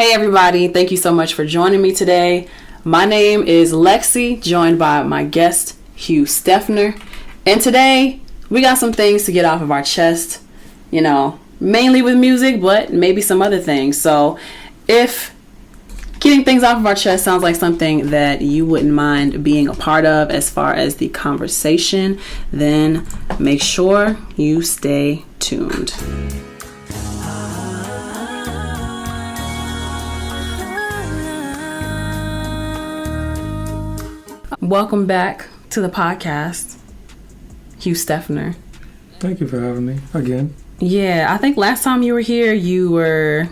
Hey everybody, thank you so much for joining me today. My name is LexC, joined by my guest, Hugh Stephner. And today, we got some things to get off of our chest, mainly with music, but maybe some other things. So if getting things off of our chest sounds like something that you wouldn't mind being a part of as far as the conversation, then make sure you stay tuned. Welcome back to the podcast, Hugh Stephner. Thank you for having me again. Yeah, I think last time you were here, were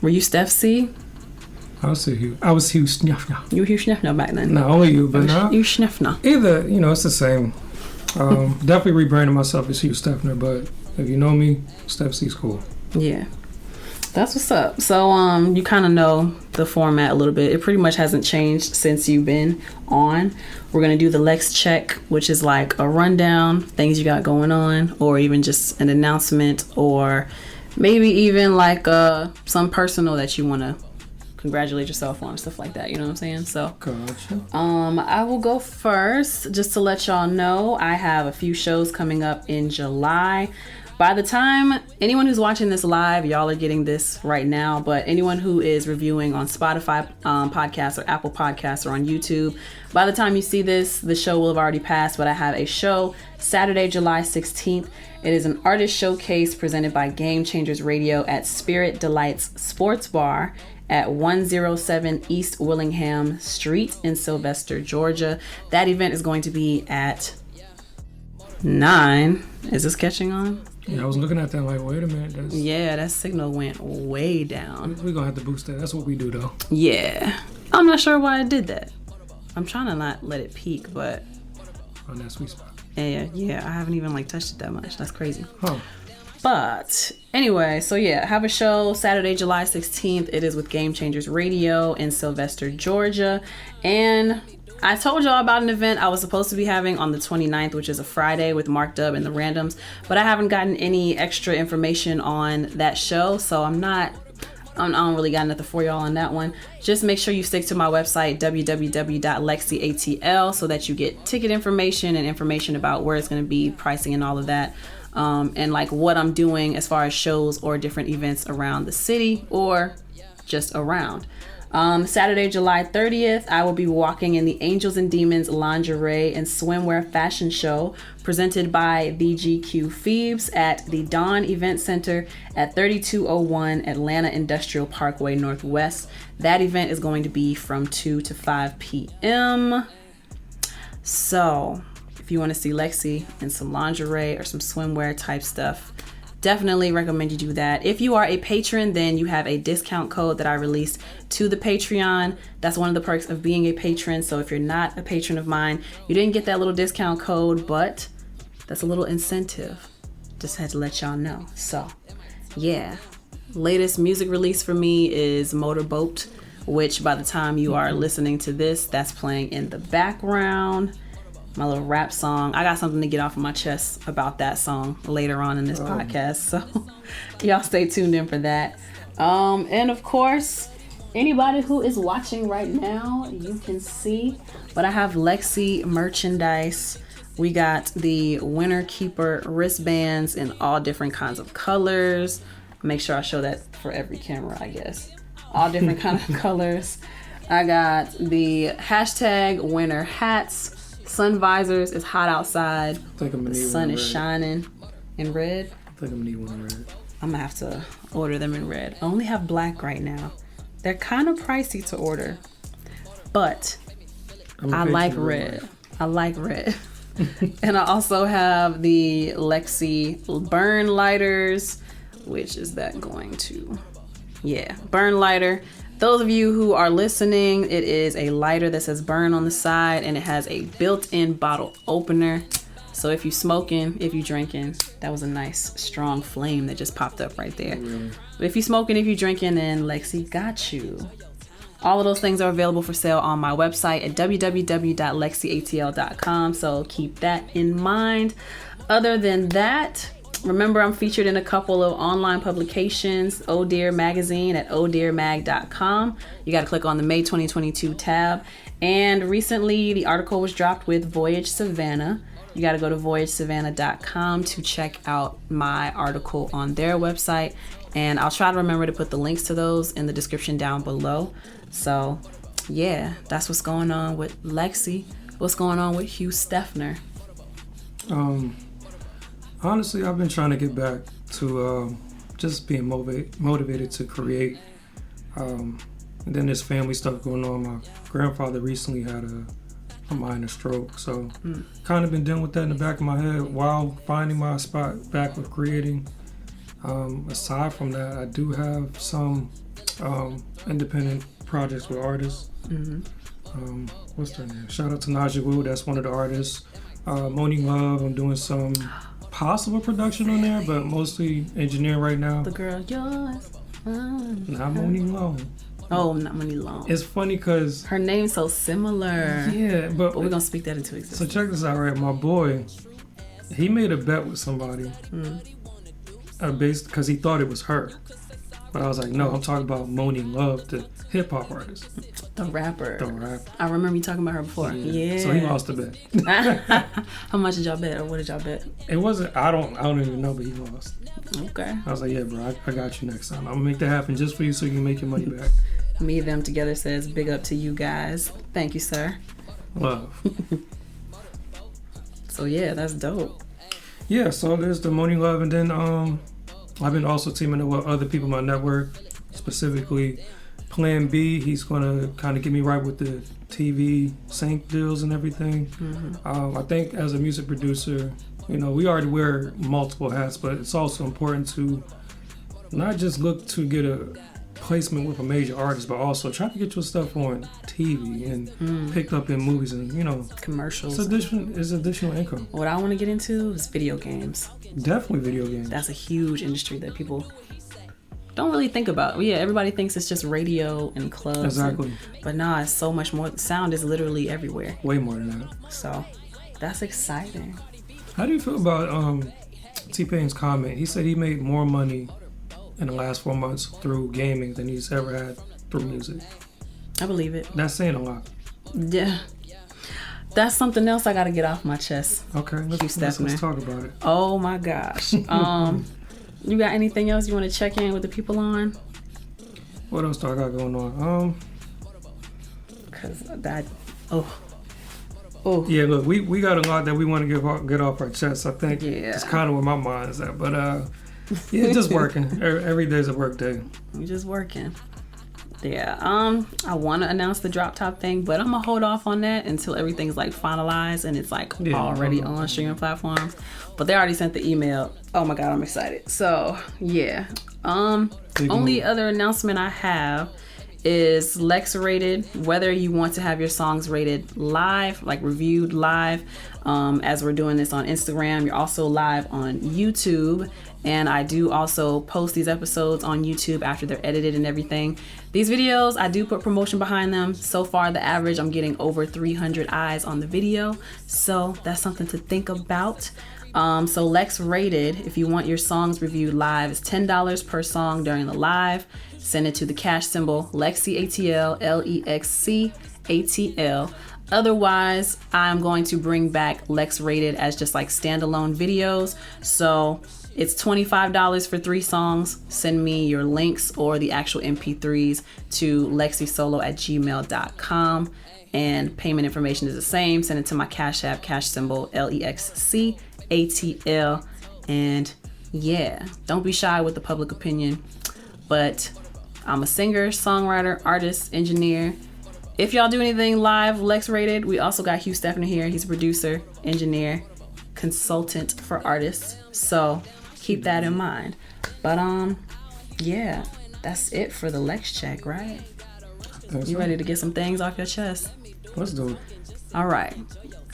you Steph C? I was Hugh Stephner. You were Hugh Stephner back then. No, only you, but not. Hugh Stephner. Either, it's the same. Definitely rebranded myself as Hugh Stephner, but if you know me, Steph C's cool. Yeah. That's what's up. So you kind of know the format a little bit. It pretty much hasn't changed since you've been on. We're going to do the Lex Check, which is like a rundown, things you got going on, or even just an announcement, or maybe even like some personal that you want to congratulate yourself on, stuff like that. You know what I'm saying? So gotcha. I will go first just to let y'all know I have a few shows coming up in July. By the time anyone who's watching this live, y'all are getting this right now, but anyone who is reviewing on Spotify podcasts or Apple Podcasts or on YouTube, by the time you see this, the show will have already passed, but I have a show Saturday, July 16th. It is an artist showcase presented by Game Changers Radio at Spirit Delights Sports Bar at 107 East Willingham Street in Sylvester, Georgia. That event is going to be at 9. Is this catching on? Yeah, I was looking at that like, wait a minute. That signal went way down. We're going to have to boost that. That's what we do, though. Yeah. I'm not sure why I did that. I'm trying to not let it peak, but... On that sweet spot. Yeah, I haven't even touched it that much. That's crazy. Huh. But anyway, so I have a show Saturday, July 16th. It is with Game Changers Radio in Sylvester, Georgia. And I told y'all about an event I was supposed to be having on the 29th, which is a Friday, with Mark Dub and the Randoms, but I haven't gotten any extra information on that show, so I don't really got nothing for y'all on that one. Just make sure you stick to my website, www.LexCATL, so that you get ticket information and information about where it's going to be, pricing and all of that, and what I'm doing as far as shows or different events around the city or just around. Saturday, July 30th, I will be walking in the Angels and Demons Lingerie and Swimwear Fashion Show presented by BGQ Phoebes at the Dawn Event Center at 3201 Atlanta Industrial Parkway Northwest. That event is going to be from 2 to 5 p.m. So if you want to see Lexi in some lingerie or some swimwear type stuff, definitely recommend you do that. If you are a patron, then you have a discount code that I released to the Patreon. That's one of the perks of being a patron. So if you're not a patron of mine, you didn't get that little discount code, but that's a little incentive. Just had to let y'all know. So yeah, latest music release for me is Motorboat, which by the time you are listening to this, that's playing in the background. My little rap song. I got something to get off of my chest about that song later on in this podcast, so y'all stay tuned in for that. And of course, anybody who is watching right now, you can see, but I have LexC merchandise. We got the Winter Keeper wristbands in all different kinds of colors. Make sure I show that for every camera, I guess. All different kinds of colors. I got the hashtag winter hats. Sun visors. It's hot outside. The sun is shining. In red? I think I'm gonna need one in red. I'm gonna have to order them in red. I only have black right now. They're kind of pricey to order, but I like red. And I also have the LexC burn lighters. Which is that going to? Yeah, burn lighter. Those of you who are listening, it is a lighter that says burn on the side, and it has a built-in bottle opener. So if you smoking, if you drinking, that was a nice strong flame that just popped up right there. Really? But if you smoking, if you drinking, then LexC got you. All of those things are available for sale on my website at www.LexCATL.com. So keep that in mind. Other than that, Remember, I'm featured in a couple of online publications, Oh Dear Magazine at ohdearmag.com. You got to click on the May 2022 tab. And recently, the article was dropped with Voyage Savannah. You got to go to voyagesavannah.com to check out my article on their website. And I'll try to remember to put the links to those in the description down below. So, yeah, that's what's going on with LexC. What's going on with Hugh Stephner? Honestly, I've been trying to get back to just being motivated to create. And then there's family stuff going on. My grandfather recently had a minor stroke, so kind of been dealing with that in the back of my head while finding my spot back with creating. Aside from that, I do have some independent projects with artists. What's their name? Shout out to Naja Wu, that's one of the artists. Moni Love, I'm doing some possible production on there, but mostly engineering right now. The girl, yours. Not Moni Love. Oh, not Moni Long. It's funny because her name's so similar. Yeah, but we're gonna speak that into existence. So check this out, right? My boy, he made a bet with somebody, based because he thought it was her. But I was like, no, I'm talking about Moni Love, the hip hop artist. The rapper. The rapper. I remember you talking about her before. Yeah. So he lost the bet. How much did y'all bet, or what did y'all bet? It wasn't. I don't even know, but he lost. Okay. I was like, yeah, bro, I got you next time. I'm gonna make that happen just for you, so you can make your money back. Me, them together says, big up to you guys. Thank you, sir. Love. So yeah, that's dope. Yeah. So there's the Moni Love, and then I've been also teaming up with other people in my network, specifically Plan B. He's going to kind of get me right with the TV sync deals and everything. I think as a music producer, you know, we already wear multiple hats, but it's also important to not just look to get a placement with a major artist, but also try to get your stuff on TV and picked up in movies and, you know, commercials. It's additional income. What I want to get into is video games. Definitely video games. That's a huge industry that people don't really think about. Yeah, everybody thinks it's just radio and clubs. Exactly. But nah, it's so much more. Sound is literally everywhere. Way more than that. So that's exciting. How do you feel about T-Pain's comment? He said he made more money in the last 4 months through gaming than he's ever had through music. I believe it. That's saying a lot. Yeah. That's something else I got to get off my chest. Okay, let's talk about it. Oh my gosh. You got anything else you want to check in with the people on? What else do I got going on? Cause that. Oh. Yeah, look, we got a lot that we want to get off our chest. I think it's kind of where my mind is at, but yeah, it's just working. Every day's a work day. We're just working. Yeah. I want to announce the drop top thing, but I'm gonna hold off on that until everything's like finalized and it's like already on streaming platforms. But they already sent the email. Oh my god, I'm excited. So yeah. Only other announcement I have is Lex Rated. Whether you want to have your songs rated live, like reviewed live, as we're doing this on Instagram, you're also live on YouTube. And I do also post these episodes on YouTube after they're edited and everything. These videos, I do put promotion behind them. So far, the average, I'm getting over 300 eyes on the video. So that's something to think about. So Lex Rated, if you want your songs reviewed live, is $10 per song during the live. Send it to the cash symbol, LexCATL, LEXCATL. Otherwise, I'm going to bring back Lex Rated as just like standalone videos. So it's $25 for 3 songs. Send me your links or the actual MP3s to lexisolo@gmail.com. And payment information is the same. Send it to my Cash App, cash symbol, LEXCATL. And yeah, don't be shy with the public opinion. But I'm a singer, songwriter, artist, engineer. If y'all do anything live, Lex Rated, we also got Hugh Stephner here. He's a producer, engineer, consultant for artists. So keep that in mind. But yeah, that's it for the Lex check, right? You ready to get some things off your chest? Let's do it. All right.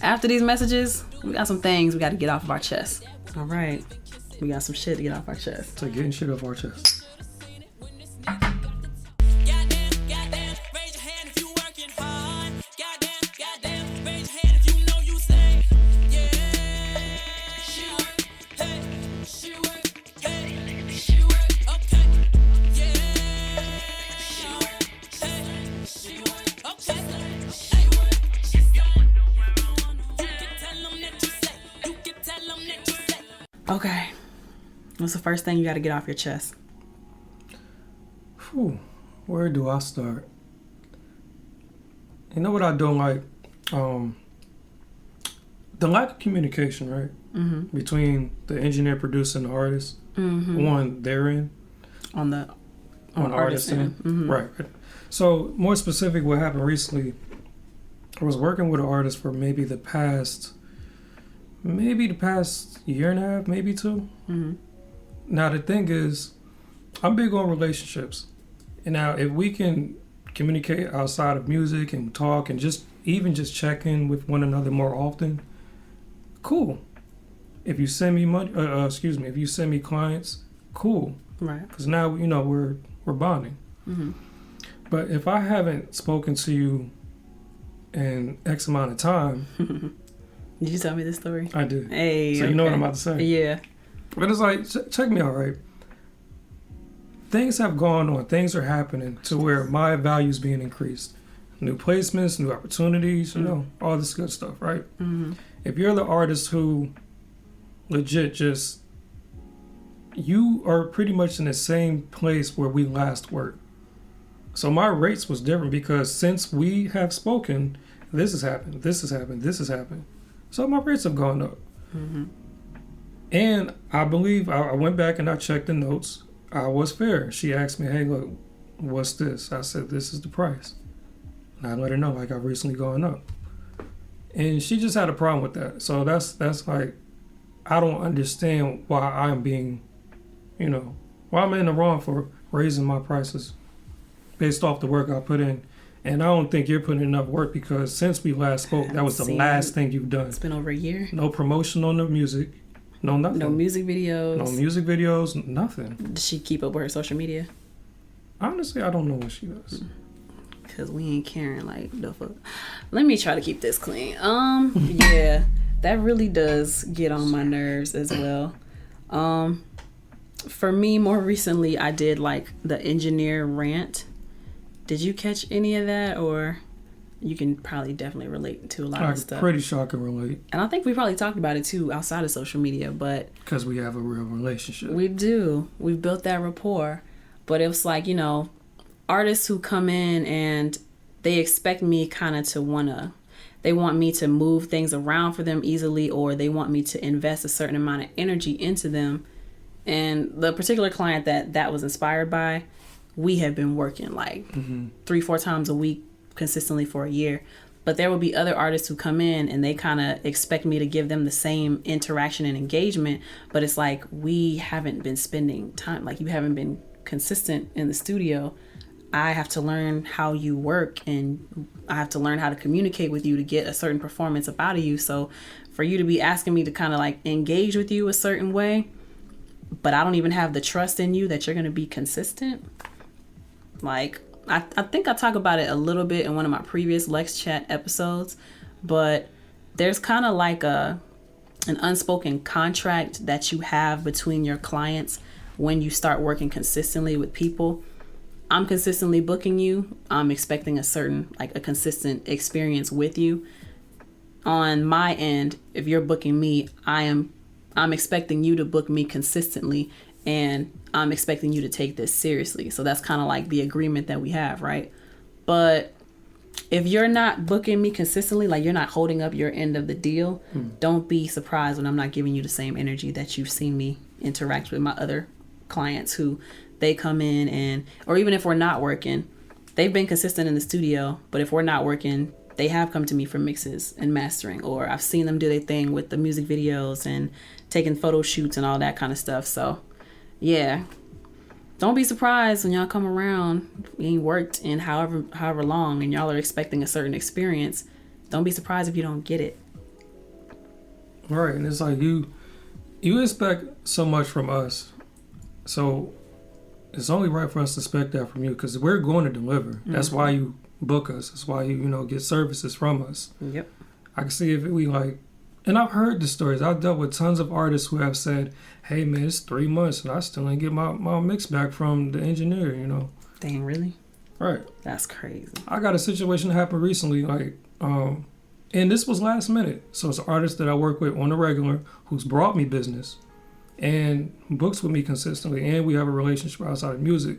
After these messages, we got some things we got to get off of our chest. All right. We got some shit to get off our chest. So getting shit off our chest. Shoot. Okay. What's the first thing you got to get off your chest? Whew, where do I start? You know what I don't like? The lack of communication, right? Mm-hmm. Between the engineer, producer, and the artist. Mm-hmm. On their end. On artist end. Mm-hmm. Right. So, more specific, what happened recently, I was working with an artist for maybe the past year and a half, maybe two. Mm-hmm. Now, the thing is, I'm big on relationships. And now, if we can communicate outside of music and talk and just check in with one another more often, cool. If you send me money, if you send me clients, cool. Right. Because now, we're bonding. Mm-hmm. But if I haven't spoken to you in X amount of time... Did you tell me this story? I did. Hey, so you know what I'm about to say? Yeah. But it's like, check me out, right? Things have gone on. Things are happening to where my value's being increased. New placements, new opportunities, all this good stuff, right? Mm-hmm. If you're the artist who legit you are pretty much in the same place where we last worked. So my rates was different because since we have spoken, this has happened, this has happened, this has happened. So my rates have gone up. Mm-hmm. And I believe I went back and I checked the notes. I was fair. She asked me, hey, look, what's this? I said, this is the price. And I let her know, like, I've recently gone up. And she just had a problem with that. So that's like, I don't understand why I'm being, why I'm in the wrong for raising my prices based off the work I put in. And I don't think you're putting enough work because since we last spoke, that was the last thing you've done. It's been over a year. No promotion on the music. No nothing. No music videos. No music videos, nothing. Does she keep up with her social media? Honestly, I don't know what she does. Because we ain't caring like the fuck. Let me try to keep this clean. Yeah, that really does get on my nerves as well. For me, more recently, I did like the engineer rant. Did you catch any of that? Or you can probably definitely relate to a lot of stuff. I'm pretty sure I can relate. And I think we probably talked about it too outside of social media, but... Because we have a real relationship. We do. We've built that rapport. But it was like, artists who come in and they expect me kind of to they want me to move things around for them easily, or they want me to invest a certain amount of energy into them. And the particular client that was inspired by, we have been working like 3-4 times a week consistently for a year. But there will be other artists who come in and they kind of expect me to give them the same interaction and engagement. But it's like, we haven't been spending time, like you haven't been consistent in the studio. I have to learn how you work and I have to learn how to communicate with you to get a certain performance up out of you. So for you to be asking me to kind of like engage with you a certain way, but I don't even have the trust in you that you're going to be consistent. Like, I think I talk about it a little bit in one of my previous LexChat episodes, but there's kind of like an unspoken contract that you have between your clients when you start working consistently with people. I'm consistently booking you. I'm expecting a consistent experience with you. On my end, if you're booking me, I'm expecting you to book me consistently, and I'm expecting you to take this seriously. So that's kind of like the agreement that we have, right? But if you're not booking me consistently, like you're not holding up your end of the deal, don't be surprised when I'm not giving you the same energy that you've seen me interact with my other clients who they come in or even if we're not working, they've been consistent in the studio, but if we're not working, they have come to me for mixes and mastering, or I've seen them do their thing with the music videos and taking photo shoots and all that kind of stuff. So yeah, don't be surprised when y'all come around, you ain't worked in however long and y'all are expecting a certain experience. Don't be surprised if you don't get it. Right, and it's like you expect so much from us, so it's only right for us to expect that from you because we're going to deliver. That's why you book us. That's why you get services from us. Yep. I can see if we like, and I've heard the stories. I've dealt with tons of artists who have said, hey man, it's 3 months and I still ain't get my mix back from the engineer, Dang, really? Right. That's crazy. I got a situation that happened recently, and this was last minute. So it's an artist that I work with on the regular who's brought me business. and books with me consistently, and we have a relationship outside of music.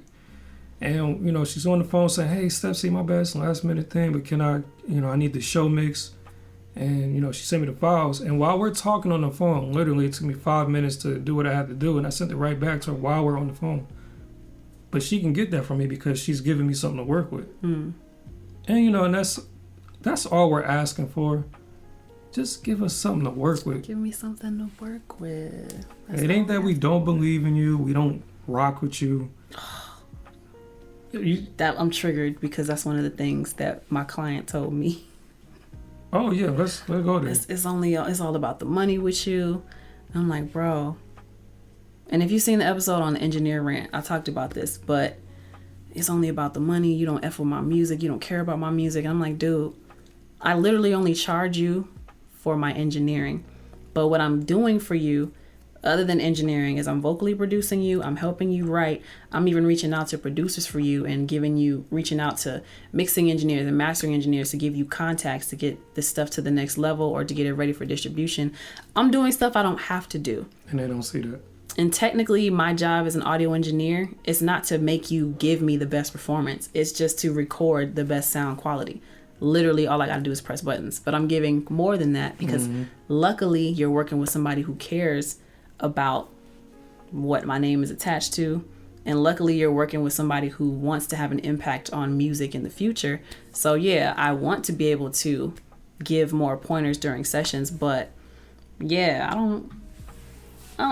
And, you know, she's on the phone saying, hey, Steph, see, my bad, it's a last minute thing, but can I, you know, I need the show mix. And, you know, she sent me the files. And while we're talking on the phone, literally it took me 5 minutes to do what I had to do. And I sent it right back to her while we're on the phone. But she can get that from me because she's giving me something to work with. Mm. And, you know, and that's all we're asking for. Just give us something to work with. Give me something to work with. It ain't that we don't believe in you. We don't rock with you. That I'm triggered because that's one of the things that my client told me. Oh yeah, let's go there. It's all about the money with you. I'm like, bro. And if you've seen the episode on the engineer rant, I talked about this, but it's only about the money. You don't F with my music. You don't care about my music. And I'm like, dude, I literally only charge you for my engineering. But what I'm doing for you, other than engineering, is I'm vocally producing you. I'm helping you write. I'm even reaching out to producers for you and reaching out to mixing engineers and mastering engineers to give you contacts to get this stuff to the next level or to get it ready for distribution. I'm doing stuff I don't have to do. And they don't see that. And technically, my job as an audio engineer is not to make you give me the best performance. It's just to record the best sound quality. Literally, all I got to do is press buttons. But I'm giving more than that because luckily you're working with somebody who cares about what my name is attached to. And luckily you're working with somebody who wants to have an impact on music in the future. So yeah, I want to be able to give more pointers during sessions, but yeah, I don't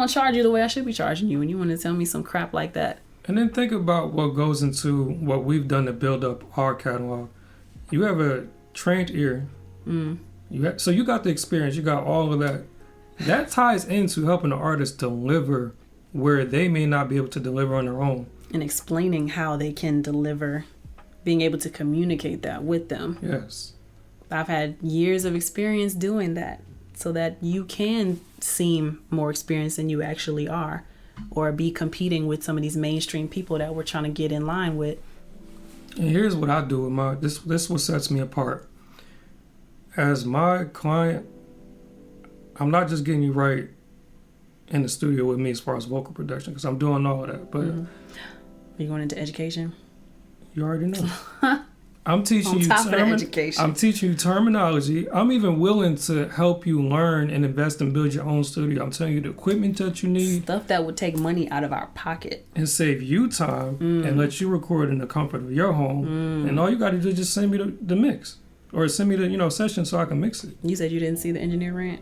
charge you the way I should be charging you, and you want to tell me some crap like that. And then think about what goes into what we've done to build up our catalog. You have a trained ear. So you got the experience, you got all of that. That ties into helping the artist deliver where they may not be able to deliver on their own. And explaining how they can deliver, being able to communicate that with them. Yes. I've had years of experience doing that so that you can seem more experienced than you actually are, or be competing with some of these mainstream people that we're trying to get in line with. And here's what I do with this is what sets me apart. As my client, I'm not just getting you right in the studio with me as far as vocal production, because I'm doing all of that. But Are you going into education? You already know. I'm teaching you education. I'm teaching you terminology. I'm even willing to help you learn and invest and build your own studio. I'm telling you the equipment that you need. Stuff that would take money out of our pocket. And save you time and let you record in the comfort of your home. And all you got to do is just send me the mix. Or send me the session so I can mix it. You said you didn't see the engineer rant?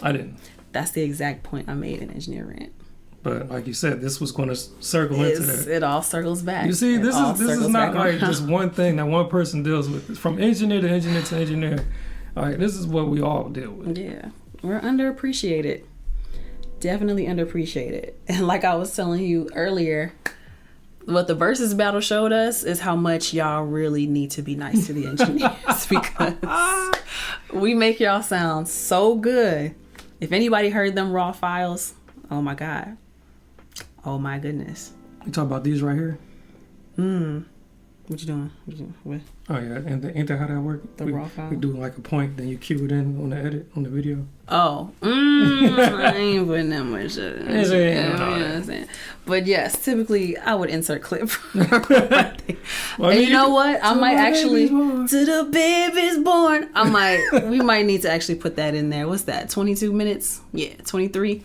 I didn't. That's the exact point I made in engineer rant. But like you said, this was going to circle into that. It all circles back. You see, this is not like just one thing that one person deals with. It's from engineer to engineer to engineer. All right, this is what we all deal with. Yeah, we're underappreciated. Definitely underappreciated. And like I was telling you earlier, what the versus battle showed us is how much y'all really need to be nice to the engineers because we make y'all sound so good. If anybody heard them raw files, oh my God. Oh my goodness. You talk about these right here? What you doing? What? Oh yeah, ain't that how that works? Raw file? We do like a point, then you cue it in on the edit, on the video. Oh. I ain't putting that much. You know what I'm saying? But yes, typically I would insert clip. Well, and you know what? I might actually, to the baby's born. We might need to actually put that in there. What's that? 22 minutes? Yeah, 23.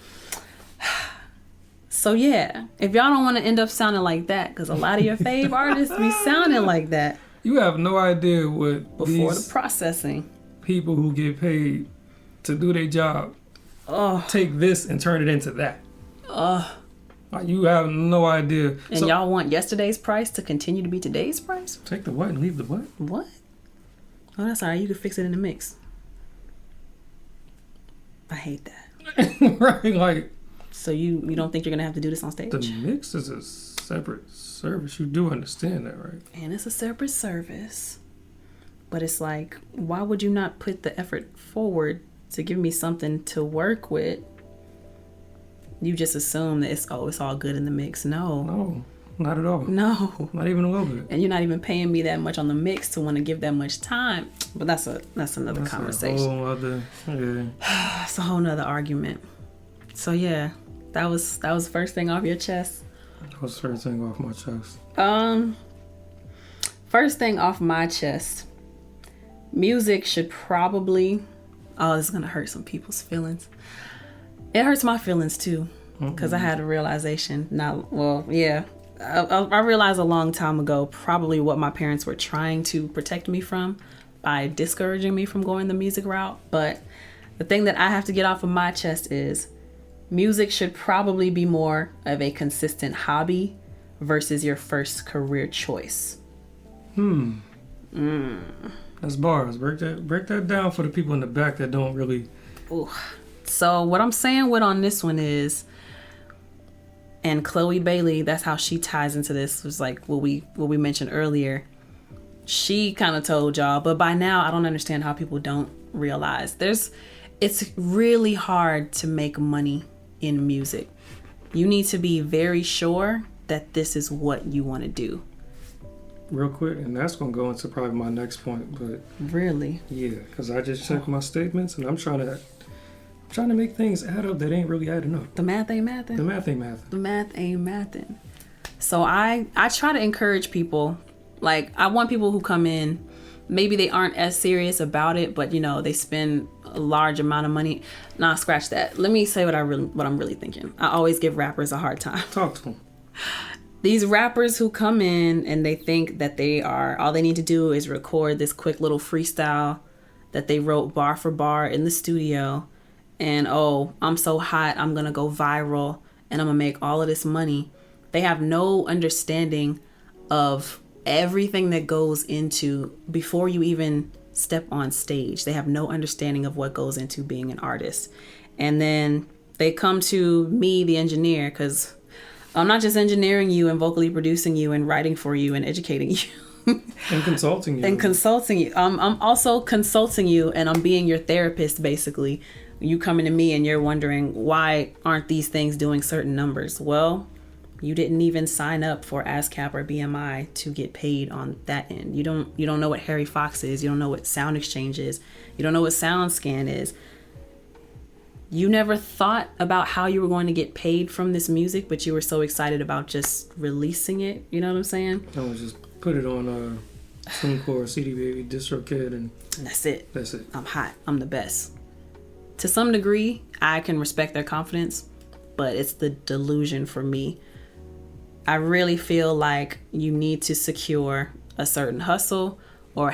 So yeah, if y'all don't want to end up sounding like that, because a lot of your fave artists be sounding like that. You have no idea what before the processing people who get paid to do their job take this and turn it into that. You have no idea. And y'all want yesterday's price to continue to be today's price? Take the what and leave the what? What? Oh, that's all right. You can fix it in the mix. I hate that. Right, like. So you don't think you're gonna have to do this on stage? The mix is a separate service. You do understand that, right? And it's a separate service. But it's like, why would you not put the effort forward to give me something to work with? You just assume that it's all good in the mix. No, not at all. No, not even a little bit. And you're not even paying me that much on the mix to want to give that much time. But that's another conversation. A whole other, yeah. It's a whole nother argument. So yeah, That was the first thing off your chest? That was the first thing off my chest. First thing off my chest. Music should probably... Oh, this is going to hurt some people's feelings. It hurts my feelings too. Because I had a realization. I realized a long time ago probably what my parents were trying to protect me from by discouraging me from going the music route. But the thing that I have to get off of my chest is music should probably be more of a consistent hobby versus your first career choice. That's bars. Break that down for the people in the back that don't really... Ooh. So what I'm saying on this one is, and Chloe Bailey, that's how she ties into this, was like what we mentioned earlier. She kind of told y'all, but by now I don't understand how people don't realize it's really hard to make money in music. You need to be very sure that this is what you want to do. Real quick, and that's going to go into probably my next point, but... Really? Yeah, because I just checked my statements, and I'm trying to make things add up that ain't really adding up. The math ain't mathin'? The math ain't mathin'. The math ain't mathin'. So I try to encourage people. Like, I want people who come in, maybe they aren't as serious about it, but, they spend a large amount of money. Nah, scratch that. Let me say what I'm really thinking. I always give rappers a hard time. Talk to them. These rappers who come in and they think that all they need to do is record this quick little freestyle that they wrote bar for bar in the studio. And, oh, I'm so hot, I'm going to go viral and I'm going to make all of this money. They have no understanding of everything that goes into before you even step on stage. They have no understanding of what goes into being an artist. And then they come to me, the engineer, because I'm not just engineering you and vocally producing you and writing for you and educating you. And consulting you. I'm also consulting you, and I'm being your therapist, basically. You coming to me and you're wondering, why aren't these things doing certain numbers? Well, you didn't even sign up for ASCAP or BMI to get paid on that end. You don't know what Harry Fox is. You don't know what Sound Exchange is. You don't know what SoundScan is. You never thought about how you were going to get paid from this music, but you were so excited about just releasing it. You know what I'm saying? I would just put it on TuneCore, CD Baby, DistroKid, and that's it. That's it. I'm hot. I'm the best. To some degree, I can respect their confidence, but it's the delusion for me. I really feel like you need to secure a certain hustle or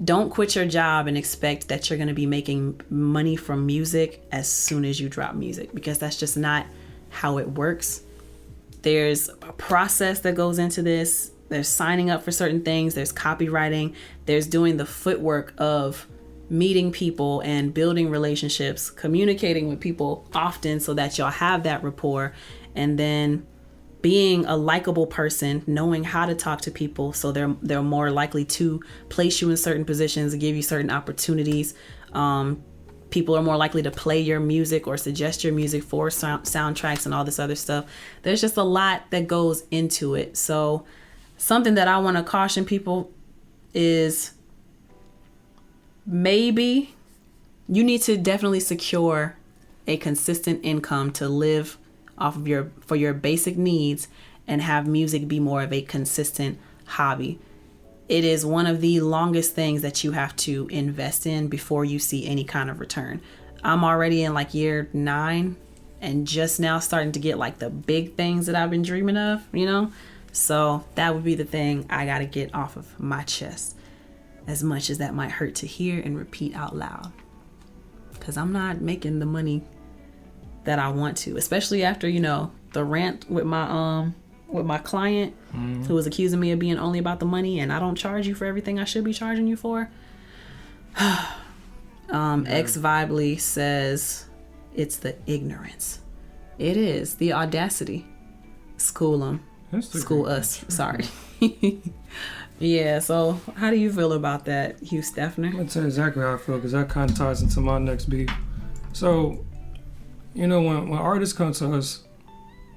don't quit your job and expect that you're going to be making money from music as soon as you drop music, because that's just not how it works. There's a process that goes into this. There's signing up for certain things. There's copywriting. There's doing the footwork of meeting people and building relationships, communicating with people often so that y'all have that rapport, and then being a likable person, knowing how to talk to people so they're more likely to place you in certain positions and give you certain opportunities. People are more likely to play your music or suggest your music for soundtracks and all this other stuff. There's just a lot that goes into it. So something that I want to caution people is maybe you need to definitely secure a consistent income to live off of for your basic needs and have music be more of a consistent hobby. It is one of the longest things that you have to invest in before you see any kind of return. I'm already in like year 9 and just now starting to get like the big things that I've been dreaming of, So that would be the thing I got to get off of my chest, as much as that might hurt to hear and repeat out loud, because I'm not making the money that I want to, especially after, the rant with my client who was accusing me of being only about the money, and I don't charge you for everything I should be charging you for. X Vibely says it's the ignorance. It is the audacity. School them. School us. Sorry. Yeah, so how do you feel about that, Hugh Stephner? I'm going to tell you exactly how I feel, because that kind of ties into my next beat. So, when artists come to us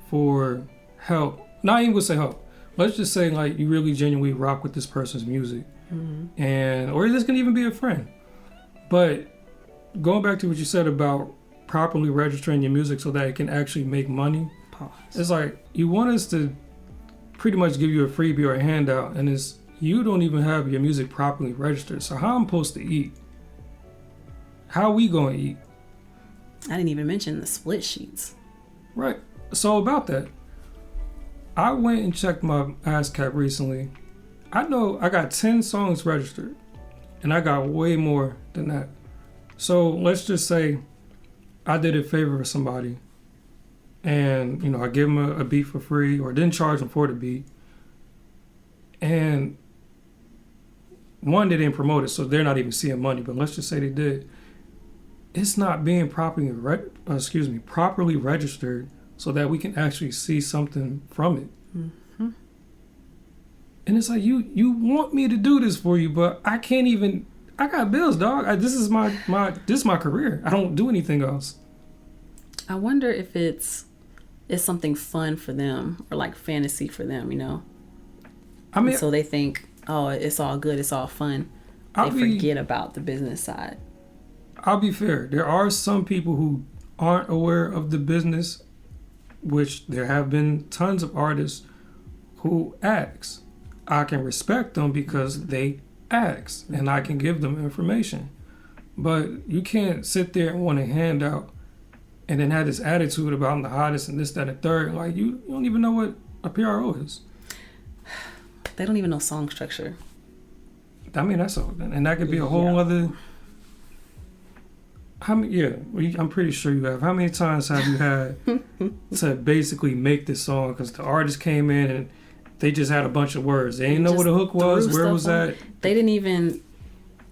for help, not even would say help, let's just say like you really genuinely rock with this person's music, or this can even be a friend. But going back to what you said about properly registering your music so that it can actually make money. Pause. It's like you want us to pretty much give you a freebie or a handout, and it's you don't even have your music properly registered. So how I'm supposed to eat? How we gonna eat? I didn't even mention the split sheets. Right. So about that, I went and checked my ASCAP recently. I know I got 10 songs registered, and I got way more than that. So let's just say I did a favor for somebody, and I gave them a beat for free, or didn't charge them for the beat, and one, they didn't promote it, so they're not even seeing money. But let's just say they did. It's not being properly registered so that we can actually see something from it. Mm-hmm. And it's like you want me to do this for you, but I can't even. I got bills, dog. This is my career. I don't do anything else. I wonder if it's something fun for them or like fantasy for them, I mean, so they think, oh, it's all good, it's all fun. They forget about the business side. I'll be fair. There are some people who aren't aware of the business, which there have been tons of artists who ask. I can respect them because they ask, and I can give them information. But you can't sit there and want to hand out and then have this attitude about I'm the hottest and this, that, and third. Like, you don't even know what a PRO is. They don't even know song structure. I mean, that's all. And that could be a whole other... I'm pretty sure you have. How many times have you had to basically make this song because the artist came in and they just had a bunch of words. They didn't know what the hook was, where was that. They didn't even,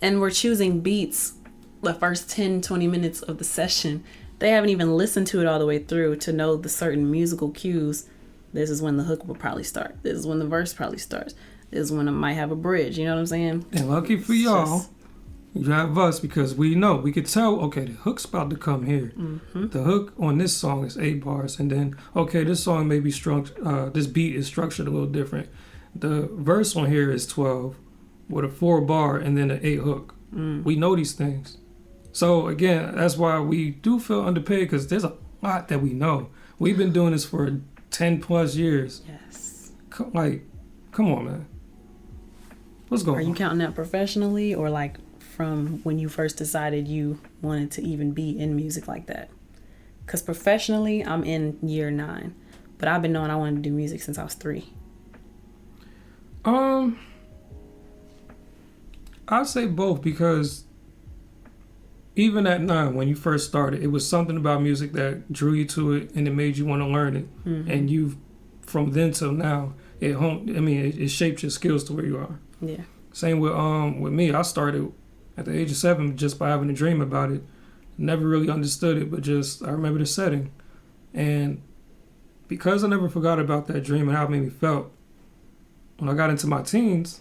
and we're choosing beats the first 10, 20 minutes of the session. They haven't even listened to it all the way through to know the certain musical cues. This is when the hook will probably start. This is when the verse probably starts. This is when it might have a bridge. You know what I'm saying? And lucky for y'all, you have us because we know. We could tell, okay, the hook's about to come here. Mm-hmm. The hook on this song is 8 bars. And then, okay, this song may be this beat is structured a little different. The verse on here is 12 with a 4 bar and then an 8 hook. We know these things. So, again, that's why we do feel underpaid because there's a lot that we know. We've been doing this for 10 plus years. Yes. Come on, man. What's going on? Are you counting that professionally or like from when you first decided you wanted to even be in music like that? Because professionally, I'm in year 9. But I've been knowing I wanted to do music since I was 3. I'd say both because even at 9, when you first started, it was something about music that drew you to it and it made you want to learn it. Mm-hmm. And you, from then till now, it shaped your skills to where you are. Yeah. Same with me. I started at the age of 7 just by having a dream about it. Never really understood it, but just I remember the setting. And because I never forgot about that dream and how it made me felt, when I got into my teens,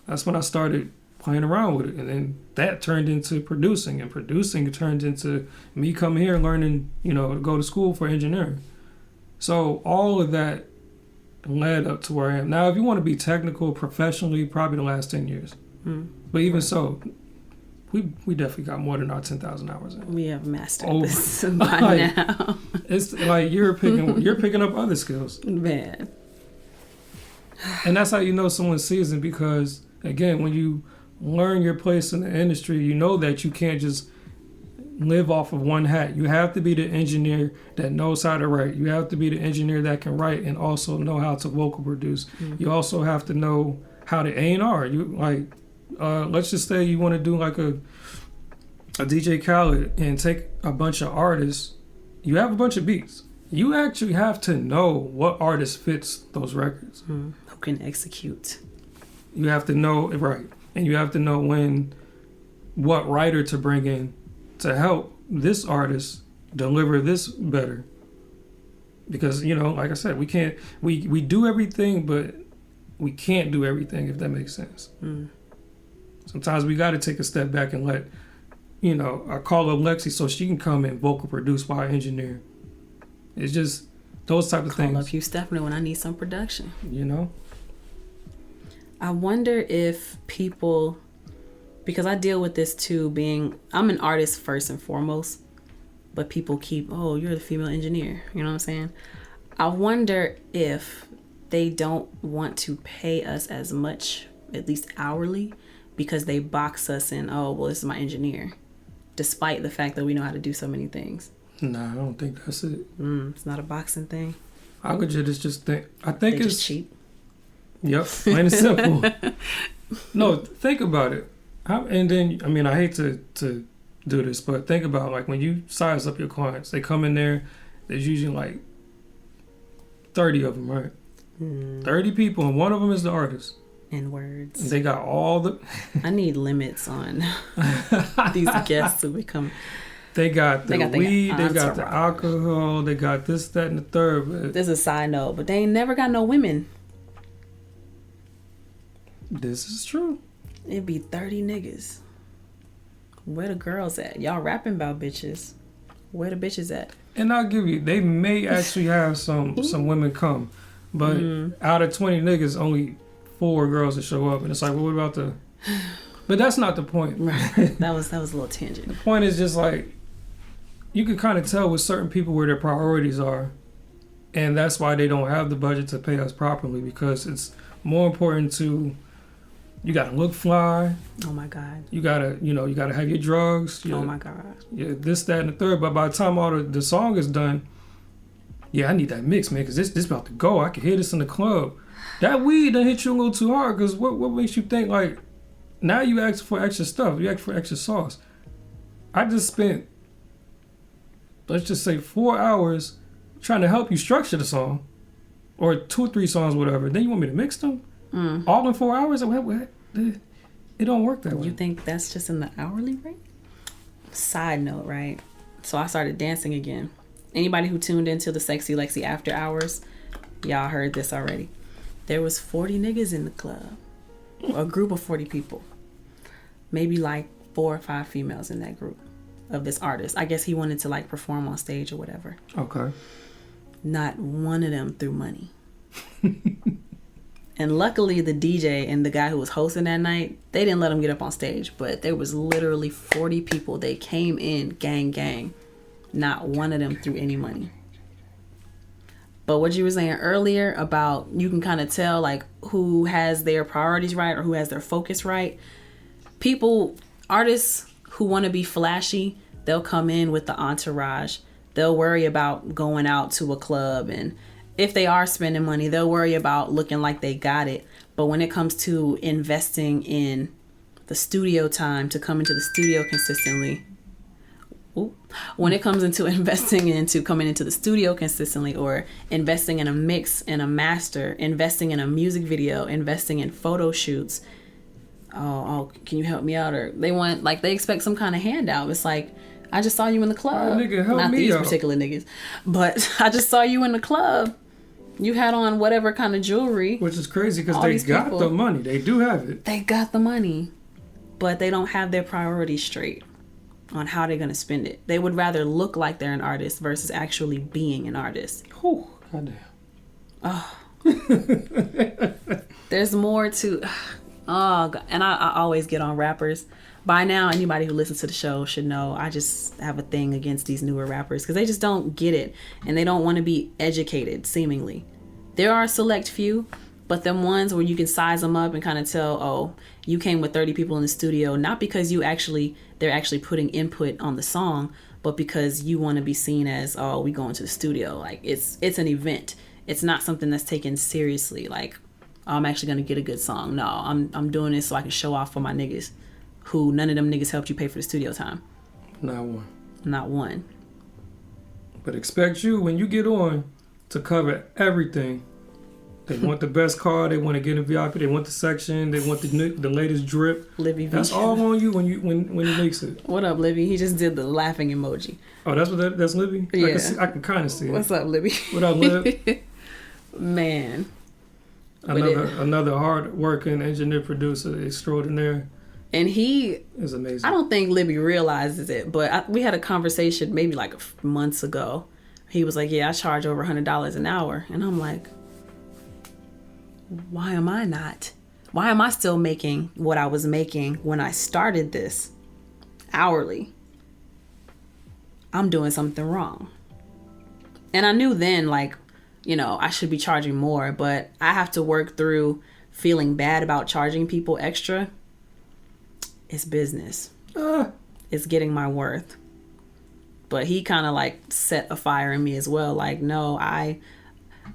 that's when I started playing around with it. And then that turned into producing, and producing turned into me coming here and learning, to go to school for engineering. So all of that led up to where I am. Now, if you want to be technical professionally, probably the last 10 years. But even so, we definitely got more than our 10,000 hours in. We have mastered this by now. It's like you're picking up other skills. Man. And that's how you know someone's seasoned because, again, when you learn your place in the industry, you know that you can't just live off of one hat. You have to be the engineer that knows how to write. You have to be the engineer that can write and also know how to vocal produce. Mm-hmm. You also have to know how to A&R. Let's just say you want to do like a DJ Khaled and take a bunch of artists. You have a bunch of beats. You actually have to know what artist fits those records. Who can execute. You have to know, right. And you have to know what writer to bring in to help this artist deliver this better. Because, like I said, we do everything, but we can't do everything, if that makes sense. Sometimes we got to take a step back and let, I call up LexC so she can come and vocal produce while I engineer. It's just those type of things. Call up Hugh Stephner when I need some production. I wonder if people, because I deal with this too, I'm an artist first and foremost. but people keep, oh, you're the female engineer. You know what I'm saying? I wonder if they don't want to pay us as much, at least hourly, because they box us in, oh, well, this is my engineer, despite the fact that we know how to do so many things. Nah, I don't think that's it. It's not a boxing thing. I could just think. I think They it's just cheap. Yep, plain and simple. No, think about it. And then, I mean, I hate to do this, but think about, like, when you size up your clients, they come in there, there's usually like 30 of them, right? 30 people, and one of them is the artist. In words. They got all the... I need limits on these guests who become... They got the weed, they got the entourage. alcohol, they got this, that, and the third. But This is a side note, but they ain't never got no women. this is true. It'd be 30 niggas. Where the girls at? Y'all rapping about bitches. Where the bitches at? And I'll give you, they may actually have some women come, but out of 20 niggas, only 4 girls that show up, and it's like, well, what about the? But that's not the point. Right. That was a little tangent. The point is just like, you can kind of tell with certain people where their priorities are, and that's why they don't have the budget to pay us properly, because it's more important to, you gotta look fly. Oh my God. You gotta have your drugs. Oh my God. Yeah, this, that, and the third. But by the time all the song is done, yeah, I need that mix, man, because this about to go. I can hear this in the club. That weed done hit you a little too hard, because what makes you think, like, now you ask for extra stuff. You ask for extra sauce. I just spent, let's just say, 4 hours trying to help you structure the song, or 2 or 3 songs, whatever. Then you want me to mix them? All in 4 hours? What? It don't work that way. You think that's just in the hourly rate? Side note, right? So I started dancing again. Anybody who tuned into the Sexy Lexi After Hours, y'all heard this already. There was 40 niggas in the club. A group of 40 people. Maybe like 4 or 5 females in that group of this artist. I guess he wanted to like perform on stage or whatever. Okay. Not one of them threw money. And luckily the DJ and the guy who was hosting that night, they didn't let him get up on stage. But there was literally 40 people. They came in gang. Not one of them threw any money. But what you were saying earlier about, you can kind of tell like who has their priorities right or who has their focus right. Artists who want to be flashy, they'll come in with the entourage. They'll worry about going out to a club, and if they are spending money, they'll worry about looking like they got it. But when it comes to investing in the studio time to come into the studio consistently, when it comes into investing into coming into the studio consistently, or investing in a mix and a master, investing in a music video, investing in photo shoots, oh, can you help me out? Or they expect some kind of handout. It's like, I just saw you in the club. Nigga, help Not me these out. particular niggas, but I just saw you in the club. You had on whatever kind of jewelry. Which is crazy, because All they these got people. the money. They do have it. They got the money, but they don't have their priorities straight on how they're going to spend it. They would rather look like they're an artist versus actually being an artist. Whew, goddamn. There's more to... Oh, God. And I always get on rappers. By now, anybody who listens to the show should know I just have a thing against these newer rappers because they just don't get it, and they don't want to be educated, seemingly. There are a select few, but them ones where you can size them up and kind of tell, oh, you came with 30 people in the studio, not because they're actually putting input on the song, but because you want to be seen as, oh, we going to the studio. Like, it's an event. It's not something that's taken seriously. Like, oh, I'm actually going to get a good song. No, I'm doing this so I can show off for my niggas, who none of them niggas helped you pay for the studio time. Not one. Not one. But expect you, when you get on, to cover everything. They want the best car. They want to get in VIP. They want the section. They want the latest drip. Libby V. That's all on you when you mix it. What up, Libby? He just did the laughing emoji. Oh, that's Libby? Yeah. I can kind of see it. What's up, Libby? What up, Lib? Man. Another hard-working engineer, producer, extraordinaire. And he is amazing. I don't think Libby realizes it, but we had a conversation maybe like months ago. He was like, yeah, I charge over $100 an hour. And I'm like, why am I not? Why am I still making what I was making when I started this hourly? I'm doing something wrong. And I knew then, like, you know, I should be charging more, but I have to work through feeling bad about charging people extra. It's business. It's getting my worth. But he kind of like set a fire in me as well. Like, no,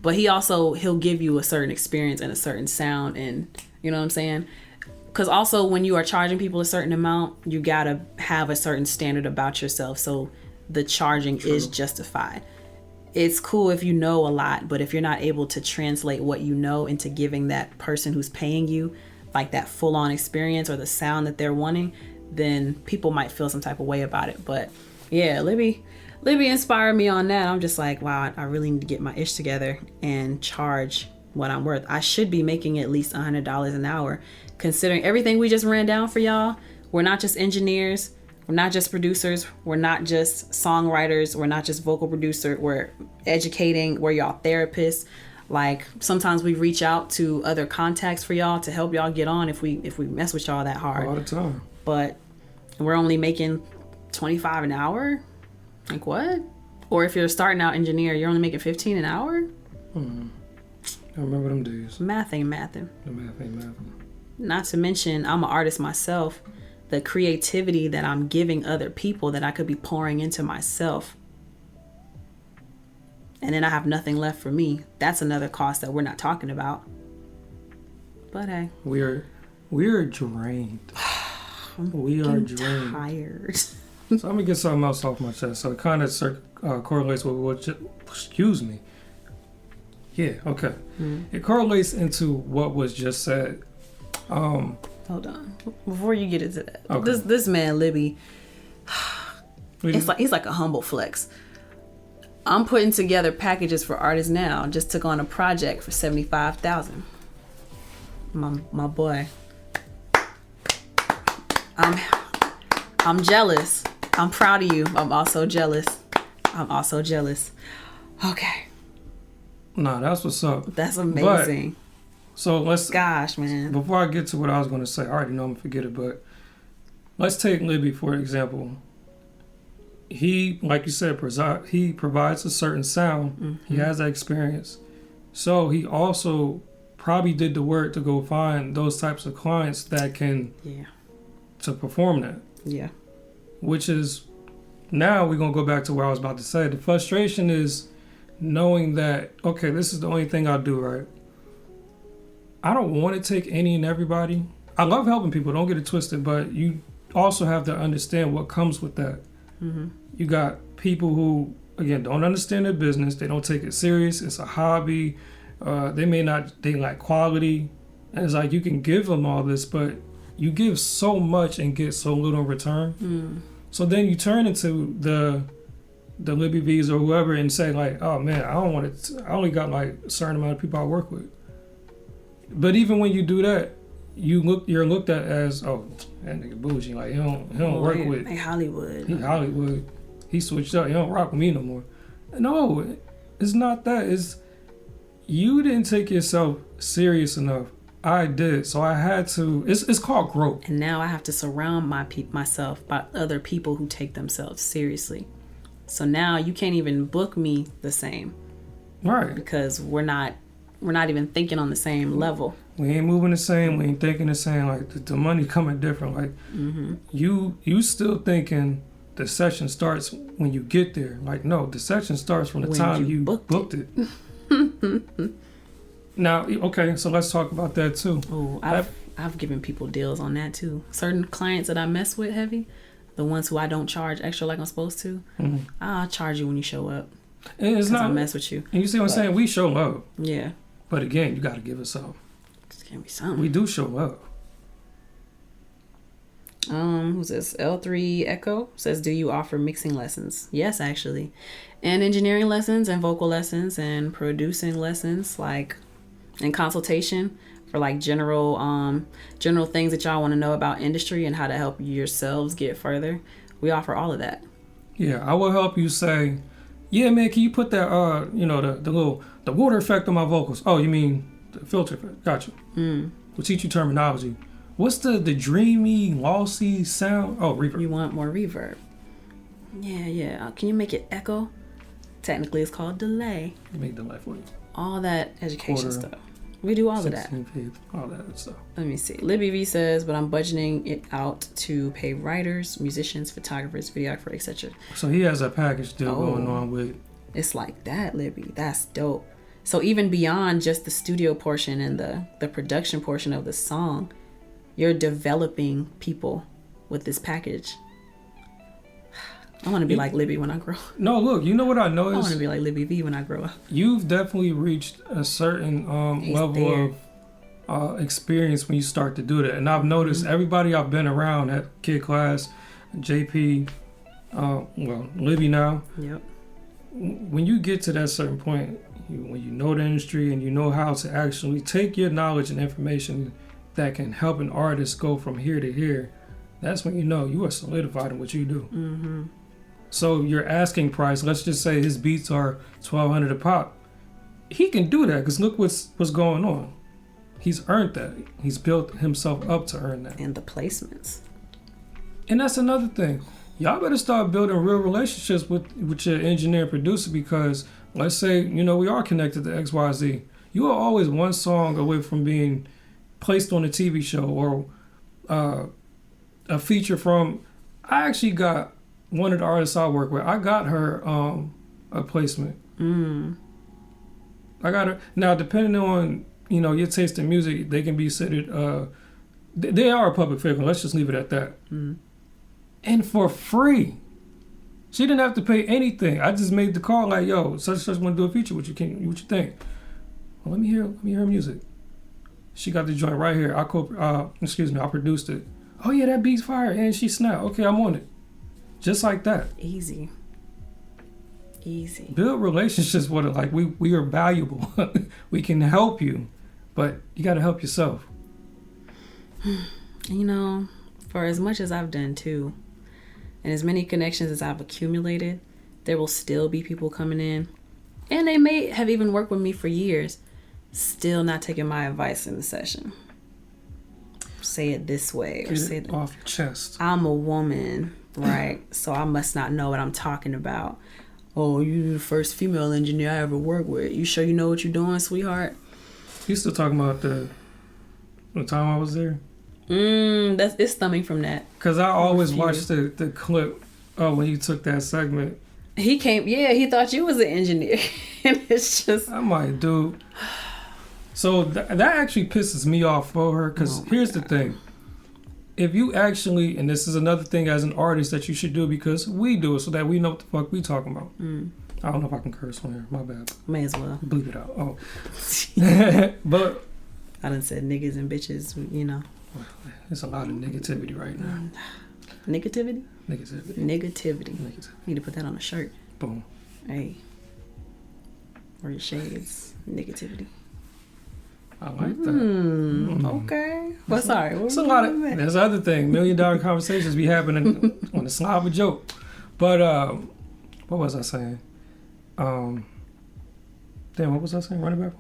but he'll give you a certain experience and a certain sound, and you know what I'm saying? Because also when you are charging people a certain amount, you got to have a certain standard about yourself. So the charging is justified. It's cool if you know a lot, but if you're not able to translate what you know into giving that person who's paying you like that full on experience or the sound that they're wanting, then people might feel some type of way about it. But yeah, Libby inspired me on that. I'm just like, wow, I really need to get my ish together and charge what I'm worth. I should be making at least $100 an hour, considering everything we just ran down for y'all. We're not just engineers. We're not just producers. We're not just songwriters. We're not just vocal producer. We're educating. We're y'all therapists. Like sometimes we reach out to other contacts for y'all to help y'all get on if we mess with y'all that hard. All the time. But we're only making $25 an hour. Like what? Or if you're a starting out engineer, you're only making $15 an hour. I remember them days. Math ain't mathing. The math ain't mathing. Not to mention, I'm an artist myself. The creativity that I'm giving other people that I could be pouring into myself. And then I have nothing left for me. That's another cost that we're not talking about. But hey. We're drained. We are drained. Tired. So I'm going to get something else off my chest. So it kind of correlates with what, excuse me. Yeah, okay. It correlates into what was just said. Hold on. Before you get into that. Okay. This man, Libby, he's like a humble flex. I'm putting together packages for artists now. Just took on a project for $75,000. My boy. I'm jealous. I'm proud of you. I'm also jealous. Okay. Nah, that's what's up. That's amazing. So Gosh, man. Before I get to what I was going to say, I already know I'm going to forget it, but let's take Libby for example. He, like you said, he provides a certain sound. Mm-hmm. He has that experience. So he also probably did the work to go find those types of clients that can, to perform that. Yeah. Which is, now we're going to go back to what I was about to say. The frustration is knowing that, okay, this is the only thing I'll do, right? I don't want to take any and everybody. I love helping people, don't get it twisted, but you also have to understand what comes with that. Mm-hmm. You got people who, again, don't understand their business. They don't take it serious. It's a hobby. They lack quality. And it's like you can give them all this, but you give so much and get so little in return. So then you turn into the Libby V's or whoever and say like, oh man, I don't want it. I only got like a certain amount of people I work with. But even when you do that, you're looked at as, oh, that nigga bougie. Like he don't work with. Like Hollywood. He Hollywood. He switched up. He don't rock with me no more. No, it's not that. It's you didn't take yourself serious enough. I did, so I had to. It's called growth. And now I have to surround myself by other people who take themselves seriously. So now you can't even book me the same, right? Because we're not even thinking on the same level. We ain't moving the same. We ain't thinking the same. Like the money coming different. Like you still thinking the session starts when you get there. Like no, the session starts from the time you booked it. Now, okay, so let's talk about that too. Oh, I've given people deals on that too. Certain clients that I mess with heavy, the ones who I don't charge extra like I'm supposed to, I'll charge you when you show up. And it's not I mess with you. And you see what I'm saying? We show love. Yeah. But again, you got to give us something. It's gonna be something. We do show love. Who's this? L3 Echo says, do you offer mixing lessons? Yes, actually. And engineering lessons and vocal lessons and producing lessons, like, and consultation for like general things that y'all want to know about industry and how to help yourselves get further. We offer all of that. Yeah, I will help you say, yeah, man, can you put that, the water effect on my vocals? Oh, you mean the filter effect? Gotcha. We'll teach you terminology. What's the dreamy, lossy sound? Oh, reverb. You want more reverb. Yeah. Can you make it echo? Technically, it's called delay. Make delay for you. All that education stuff. We do all of that. All that stuff. Let me see. Libby V says, but I'm budgeting it out to pay writers, musicians, photographers, videographers, etc. So he has a package deal going on with. It's like that, Libby. That's dope. So even beyond just the studio portion and the production portion of the song, you're developing people with this package. I want to be like Libby when I grow up. No, look, you know what I noticed? I want to be like Libby V when I grow up. You've definitely reached a certain level of experience when you start to do that. And I've noticed everybody I've been around at Kid Class, JP, Libby now. Yep. When you get to that certain point, when you know the industry and you know how to actually take your knowledge and information that can help an artist go from here to here, that's when you know you are solidified in what you do. Mm-hmm. So your asking price, let's just say his beats are $1,200 a pop. He can do that because look what's going on. He's earned that. He's built himself up to earn that. And the placements. And that's another thing. Y'all better start building real relationships with your engineer and producer, because let's say, we are connected to XYZ. You are always one song away from being placed on a TV show or a feature from. I actually got one of the artists I work with. I got her a placement. I got her. Now, depending on your taste in music, they can be considered. They are a public figure. Let's just leave it at that. And for free. She didn't have to pay anything. I just made the call like, yo, such want to do a feature. What you think? Well, let me hear her music. She got the joint right here. I produced it. Oh yeah, that beat's fire. And she snapped. Okay, I'm on it. Just like that. Easy. Build relationships with it. Like we are valuable. We can help you, but you got to help yourself. For as much as I've done too, and as many connections as I've accumulated, there will still be people coming in, and they may have even worked with me for years, still not taking my advice in the session. Say it this way, or say it off your chest. I'm a woman, right? So I must not know what I'm talking about. Oh, you're the first female engineer I ever worked with. You sure you know what you're doing, sweetheart? You still talking about the time I was there? It's stemming from that. Because I always watched the clip when you took that segment. He came, he thought you was an engineer. And it's just... I'm like, dude. So that actually pisses me off for her, because here's the thing. If you actually, and this is another thing as an artist that you should do, because we do it so that we know what the fuck we talking about. I don't know if I can curse on here. My bad. May as well. Bleep it out. Oh. But... I done said niggas and bitches, There's a lot of negativity right now. Negativity. Negativity. Need to put that on a shirt. Boom. Hey. Or your shades. Negativity. I like that. Okay. Well, sorry. It's a lot of. There's other thing. $1 million conversations be happening on the slide of a joke. But what was I saying? Damn, what was I saying? Run it back.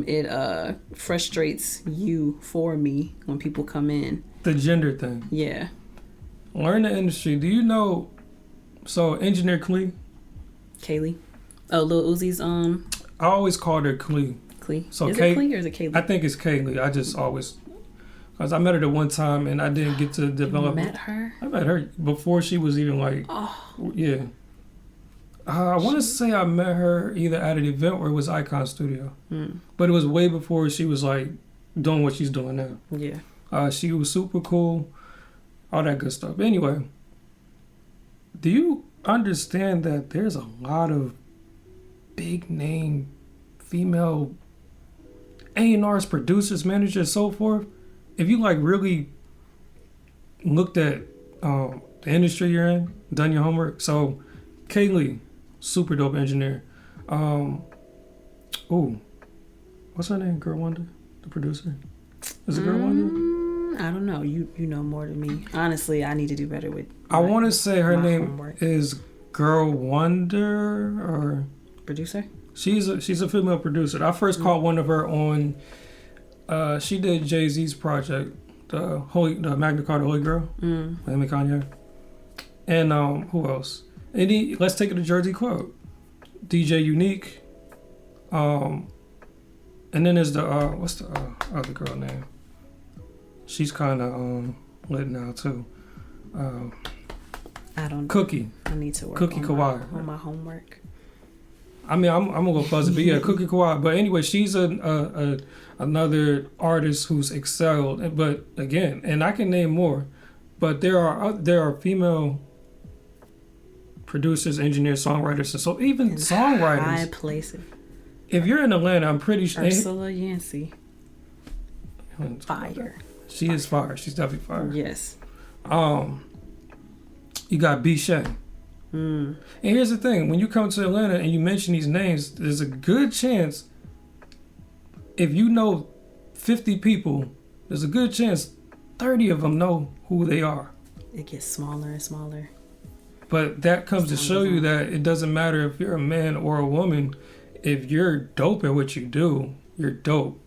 It frustrates you for me when people come in. The gender thing. Yeah. Learn the industry. Do you know? So Engineer Klee. Kaylee. Oh, Lil Uzi's I always called her Klee. So is it Klee or is it Kaylee? I think it's Kaylee. I just always, because I met her the one time and I didn't get to develop. You met her? I met her before she was even like. Oh. Yeah. I want to say I met her either at an event or it was Icon Studio. But it was way before she was like doing what she's doing now. Yeah. She was super cool, all that good stuff. Anyway, do you understand that there's a lot of big name female A&Rs, producers, managers, so forth? If you like really looked at the industry you're in, done your homework. So Kaylee, super dope engineer. What's her name? Girl Wonder, the producer. Is it Girl Wonder? I don't know. You know more than me. Honestly, I need to do better with. I want to say her name homework. Is Girl Wonder or producer. She's a female producer. I first caught one of her on. She did Jay-Z's project, the Magna Carta Holy Girl, with him and Kanye. And who else? Let's take it to Jersey Club. DJ Unique. And then there's the what's the other girl name? She's kind of lit now too. I don't. Cookie. I need to work Cookie on Kawhi. on my homework. I mean, I'm gonna go fuzzy, but yeah, Cookie Kawhi. But anyway, she's another artist who's excelled. But again, and I can name more, but there are female producers, engineers, songwriters, and so even In songwriters. high places. If you're in Atlanta, I'm pretty sure. Ursula Yancey. Fire. She is fire. She's definitely fire. Yes. You got B. Shay. And here's the thing: when you come to Atlanta and you mention these names, there's a good chance, if you know 50 people, there's a good chance 30 of them know who they are. It gets smaller and smaller. But that comes to show you that it doesn't matter if you're a man or a woman. If you're dope at what you do, you're dope.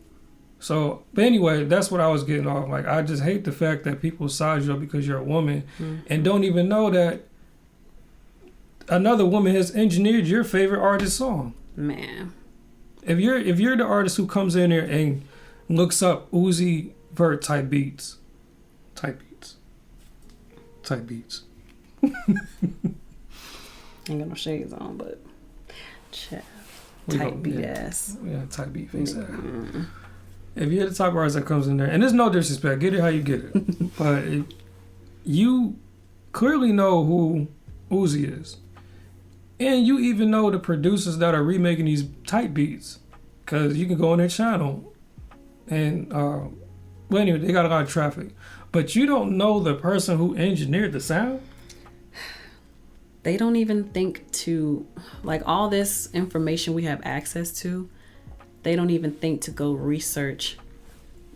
So, but anyway, that's what I was getting off. Like, I just hate the fact that people size you up because you're a woman and don't even know that another woman has engineered your favorite artist's song. Man. If you're the artist who comes in here and looks up Uzi Vert type beats. Ain't got no shades on, but chat. Type beat ass. Yeah, type beat face ass. If you're the type of artist that comes in there, and there's no disrespect, get it how you get it. But you clearly know who Uzi is. And you even know the producers that are remaking these type beats. Because you can go on their channel. And, well, anyway, they got a lot of traffic. But you don't know the person who engineered the sound? They don't even think to, like, all this information we have access to, they don't even think to go research.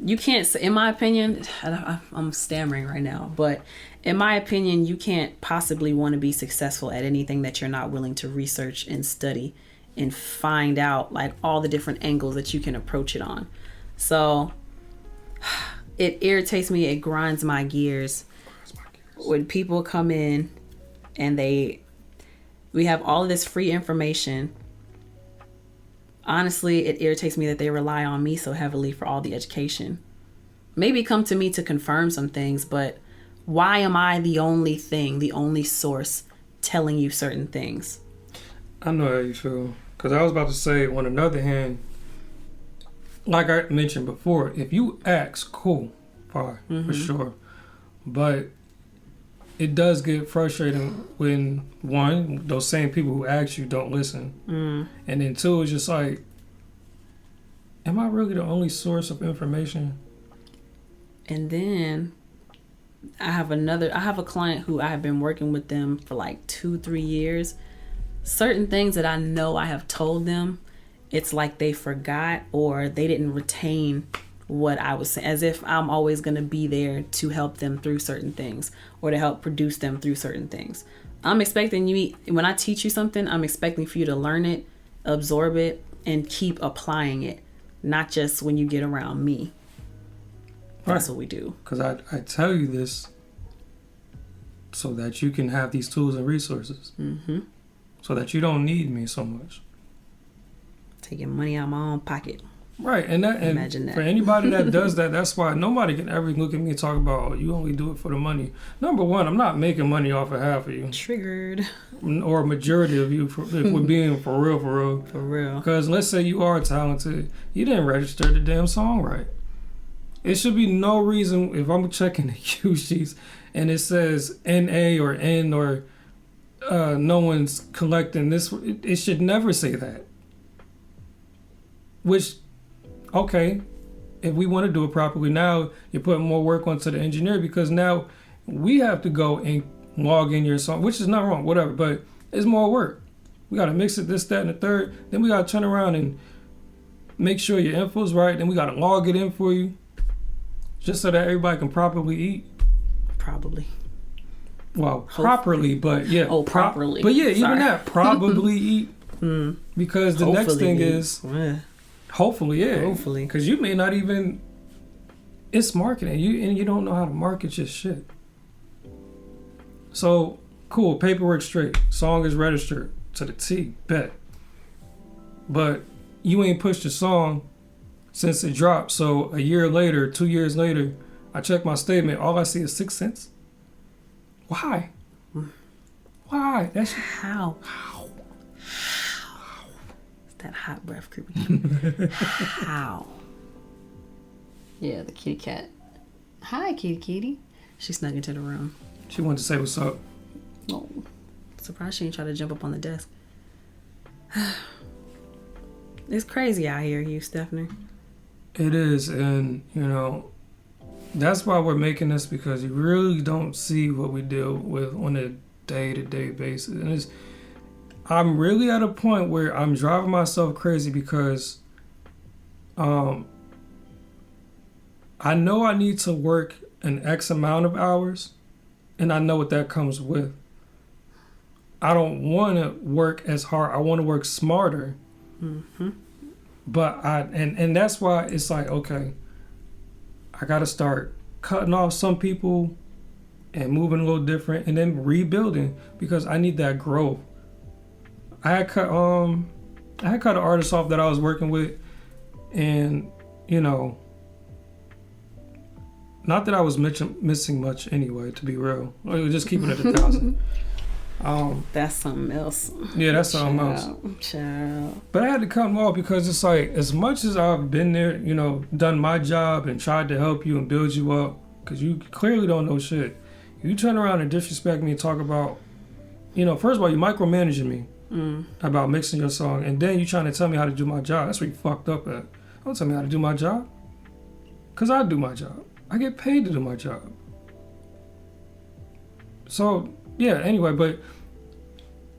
You can't, in my opinion, I'm stammering right now, but in my opinion, you can't possibly want to be successful at anything that you're not willing to research and study and find out, like, all the different angles that you can approach it on. So it irritates me, it grinds my gears when people come in and we have all of this free information. Honestly, it irritates me that they rely on me so heavily for all the education. Maybe come to me to confirm some things, but why am I the only source telling you certain things? I know how you feel. Because I was about to say, on another hand, like I mentioned before, if you ask, cool, fine, for sure. But it does get frustrating when, one, those same people who ask you don't listen. And then two, it's just like, am I really the only source of information? And then I have a client who I have been working with them for like 2-3 years. Certain things that I know I have told them, it's like they forgot or they didn't retain what I was saying, as if I'm always going to be there to help them through certain things or to help produce them through certain things. I'm expecting you, when I teach you something, I'm expecting for you to learn it, absorb it, and keep applying it, not just when you get around me. That's what we do. Because I tell you this so that you can have these tools and resources. So that you don't need me so much. Taking money out of my own pocket. Right, Imagine that. For anybody that does that, that's why nobody can ever look at me and talk about, oh, you only do it for the money. Number one, I'm not making money off of half of you. Triggered. Or a majority of you, if we're being for real. For real. Because let's say you are talented, you didn't register the damn song right. It should be no reason, if I'm checking the cue sheets and it says NA or N or no one's collecting this, it should never say that. Which, okay, if we want to do it properly, now you're putting more work onto the engineer because now we have to go and log in your song, which is not wrong, whatever, but it's more work. We got to mix it, this, that, and the third. Then we got to turn around and make sure your info's right. Then we got to log it in for you just so that everybody can properly eat. Probably. Well, properly, but yeah. Oh, properly. But yeah, even that, probably eat. Because the next thing is... Hopefully, yeah. Hopefully. Because you may not even... It's marketing. You don't know how to market your shit. So, Cool, paperwork straight. Song is registered to the T. Bet. But you ain't pushed the song since it dropped. So a year later, 2 years later, I check my statement. All I see is 6 cents. Why? Why? That's How? It's that hot breath creeping. How? Yeah, the kitty cat. Hi, kitty. She snuck into the room. She wanted to say what's up. Oh, surprised she didn't try to jump up on the desk. It's crazy out here, Hugh Stephner. It is, and you know, that's why we're making this, because you really don't see what we deal with on a day-to-day basis. And I'm really at a point where I'm driving myself crazy because I know I need to work an X amount of hours, and I know what that comes with. I don't want to work as hard. I want to work smarter. Mm-hmm. But and that's why it's like, okay, I got to start cutting off some people and moving a little different and then rebuilding, because I need that growth. I had cut an artist off that I was working with, and you know, not that I was missing much anyway, to be real. Just keeping it 1,000. That's something else. Yeah, that's something else. Child. But I had to cut them off because it's like, as much as I've been there, you know, done my job and tried to help you and build you up, because you clearly don't know shit. You turn around and disrespect me and talk about, you know, first of all, you micromanaging me about mixing your song, and then you trying to tell me how to do my job. That's where you fucked up at. Don't tell me how to do my job, because I do my job. I get paid to do my job. So, yeah, anyway, but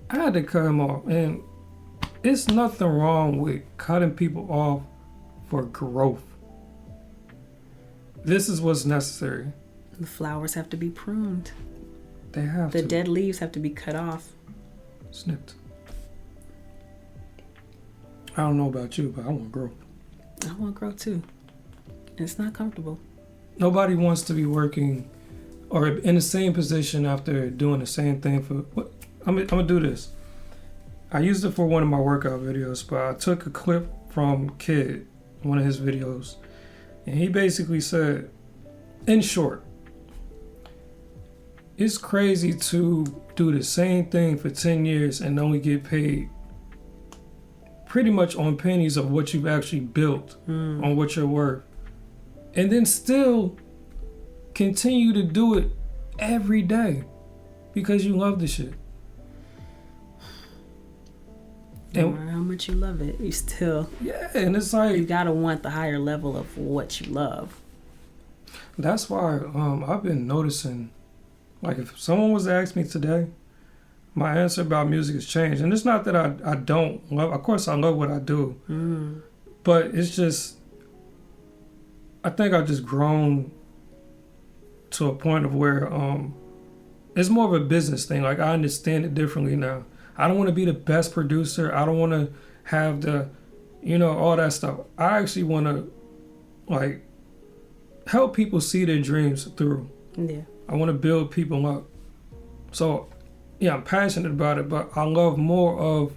I had to cut him off, and it's nothing wrong with cutting people off for growth. This is what's necessary. The flowers have to be pruned. They have to. The dead leaves have to be cut off. Snipped. I don't know about you, but I want growth. I want growth too. It's not comfortable. Nobody wants to be working or in the same position after doing the same thing for... What? I'm gonna do this. I used it for one of my workout videos, but I took a clip from Kid, one of his videos, and he basically said, in short, it's crazy to do the same thing for 10 years and only get paid pretty much on pennies of what you've actually built, on what you're worth, and then still continue to do it every day because you love the shit. No matter how much you love it, you still... Yeah, and it's like... You gotta want the higher level of what you love. That's why I've been noticing, like, if someone was to ask me today, my answer about music has changed. And it's not that I don't love... Of course, I love what I do. But it's just... I think I've just grown to a point of where it's more of a business thing. Like, I understand it differently now. I don't want to be the best producer. I don't want to have the, you know, all that stuff. I actually want to, like, help people see their dreams through. Yeah. I want to build people up. So, yeah, I'm passionate about it, but I love more of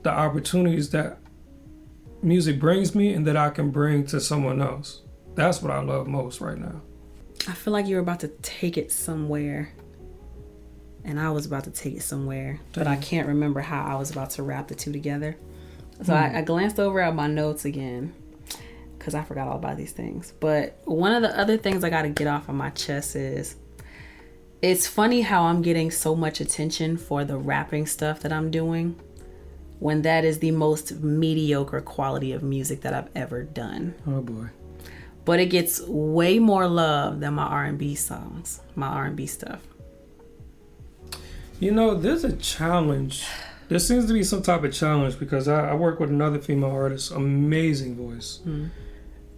the opportunities that music brings me and that I can bring to someone else. That's what I love most right now. I feel like you're about to take it somewhere. And I was about to take it somewhere, but I can't remember how I was about to wrap the two together. So I glanced over at my notes again because I forgot all about these things. But one of the other things I got to get off of my chest is, it's funny how I'm getting so much attention for the rapping stuff that I'm doing when that is the most mediocre quality of music that I've ever done. Oh boy. But it gets way more love than my R&B songs, my R&B stuff. You know, there's a challenge. There seems to be some type of challenge because I work with another female artist, amazing voice,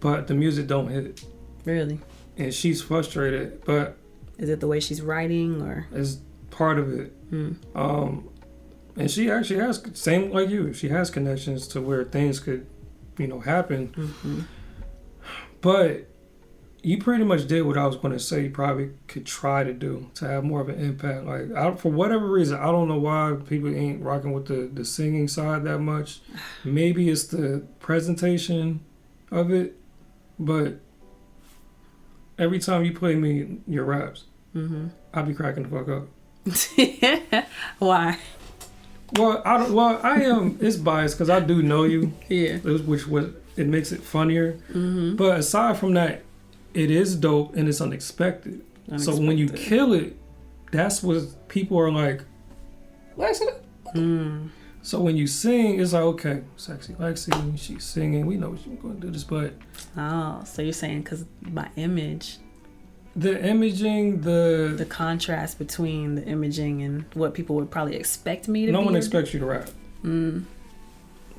but the music don't hit. Really? And she's frustrated, but... Is it the way she's writing, or? It's part of it. And she actually has, same like you, she has connections to where things could, you know, happen. But you pretty much did what I was going to say. You probably could try to do to have more of an impact. Like, for whatever reason, I don't know why people ain't rocking with the singing side that much. Maybe it's the presentation of it, but every time you play me your raps, I be cracking the fuck up. Why? Well, I am. It's biased because I do know you. Yeah. It makes it funnier. But aside from that, it is dope and it's unexpected. So when you kill it, that's what people are like. So when you sing, it's like, okay, sexy Lexi, she's singing. We know she's going to do this, but so you're saying because my image. The imaging, the contrast between the imaging and what people would probably expect me to be. No one expects you to rap.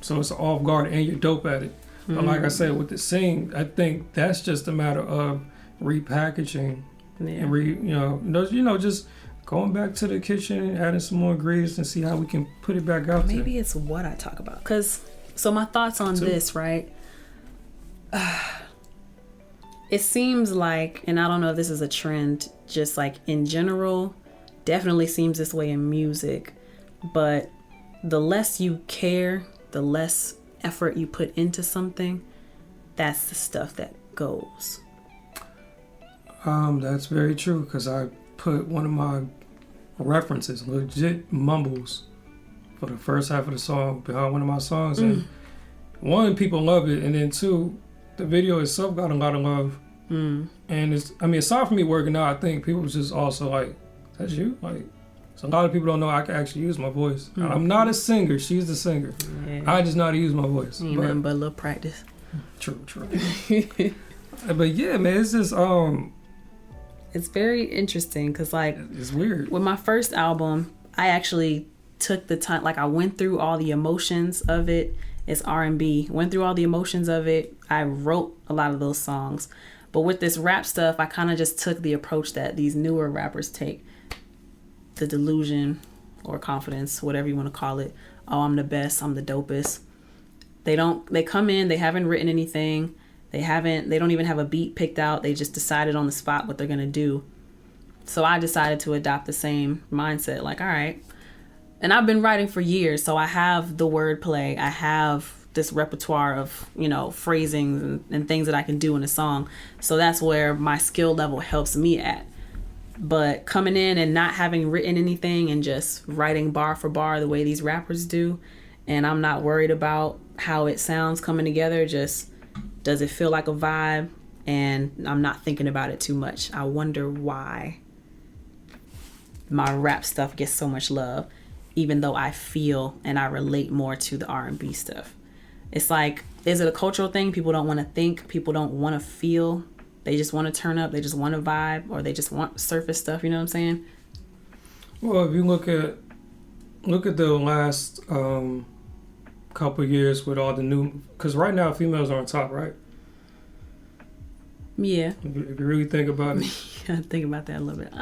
So it's off guard and you're dope at it. But like I said, with the sing, I think that's just a matter of repackaging and just going back to the kitchen, adding some more ingredients and see how we can put it back out there. Maybe it's what I talk about. So my thoughts on this, right? It seems like, and I don't know if this is a trend, just like in general, definitely seems this way in music, but the less you care, the less effort you put into something, that's the stuff that goes. That's very true, because I put one of my references, legit mumbles, for the first half of the song behind one of my songs, and one, people love it, and then two, the video itself got a lot of love. And aside from me working out, I think people was just also like, that's you? Like, so a lot of people don't know I can actually use my voice. I'm not a singer, she's the singer. Yeah. I just know how to use my voice. Nothing but a little practice. True. But yeah, man, it's just it's very interesting because, like, it's weird. With my first album, I actually took the time, like, I went through all the emotions of it. It's R&B. Went through all the emotions of it. I wrote a lot of those songs. But with this rap stuff, I kind of just took the approach that these newer rappers take. The delusion or confidence, whatever you want to call it. Oh, I'm the best. I'm the dopest. They come in, they haven't written anything. They don't even have a beat picked out. They just decided on the spot what they're going to do. So I decided to adopt the same mindset. Like, all right. And I've been writing for years. So I have the wordplay. I have this repertoire of, phrasings and things that I can do in a song. So that's where my skill level helps me at. But coming in and not having written anything and just writing bar for bar the way these rappers do, and I'm not worried about how it sounds coming together, just does it feel like a vibe, and I'm not thinking about it too much. I wonder why my rap stuff gets so much love, even though I feel and I relate more to the R&B stuff. It's like, is it a cultural thing? People don't want to think. People don't want to feel. They just want to turn up. They just want to vibe, or they just want surface stuff. You know what I'm saying? Well, if you look at the last couple of years with all the new, because right now females are on top, right? Yeah. If you really think about it. Yeah, think about that a little bit.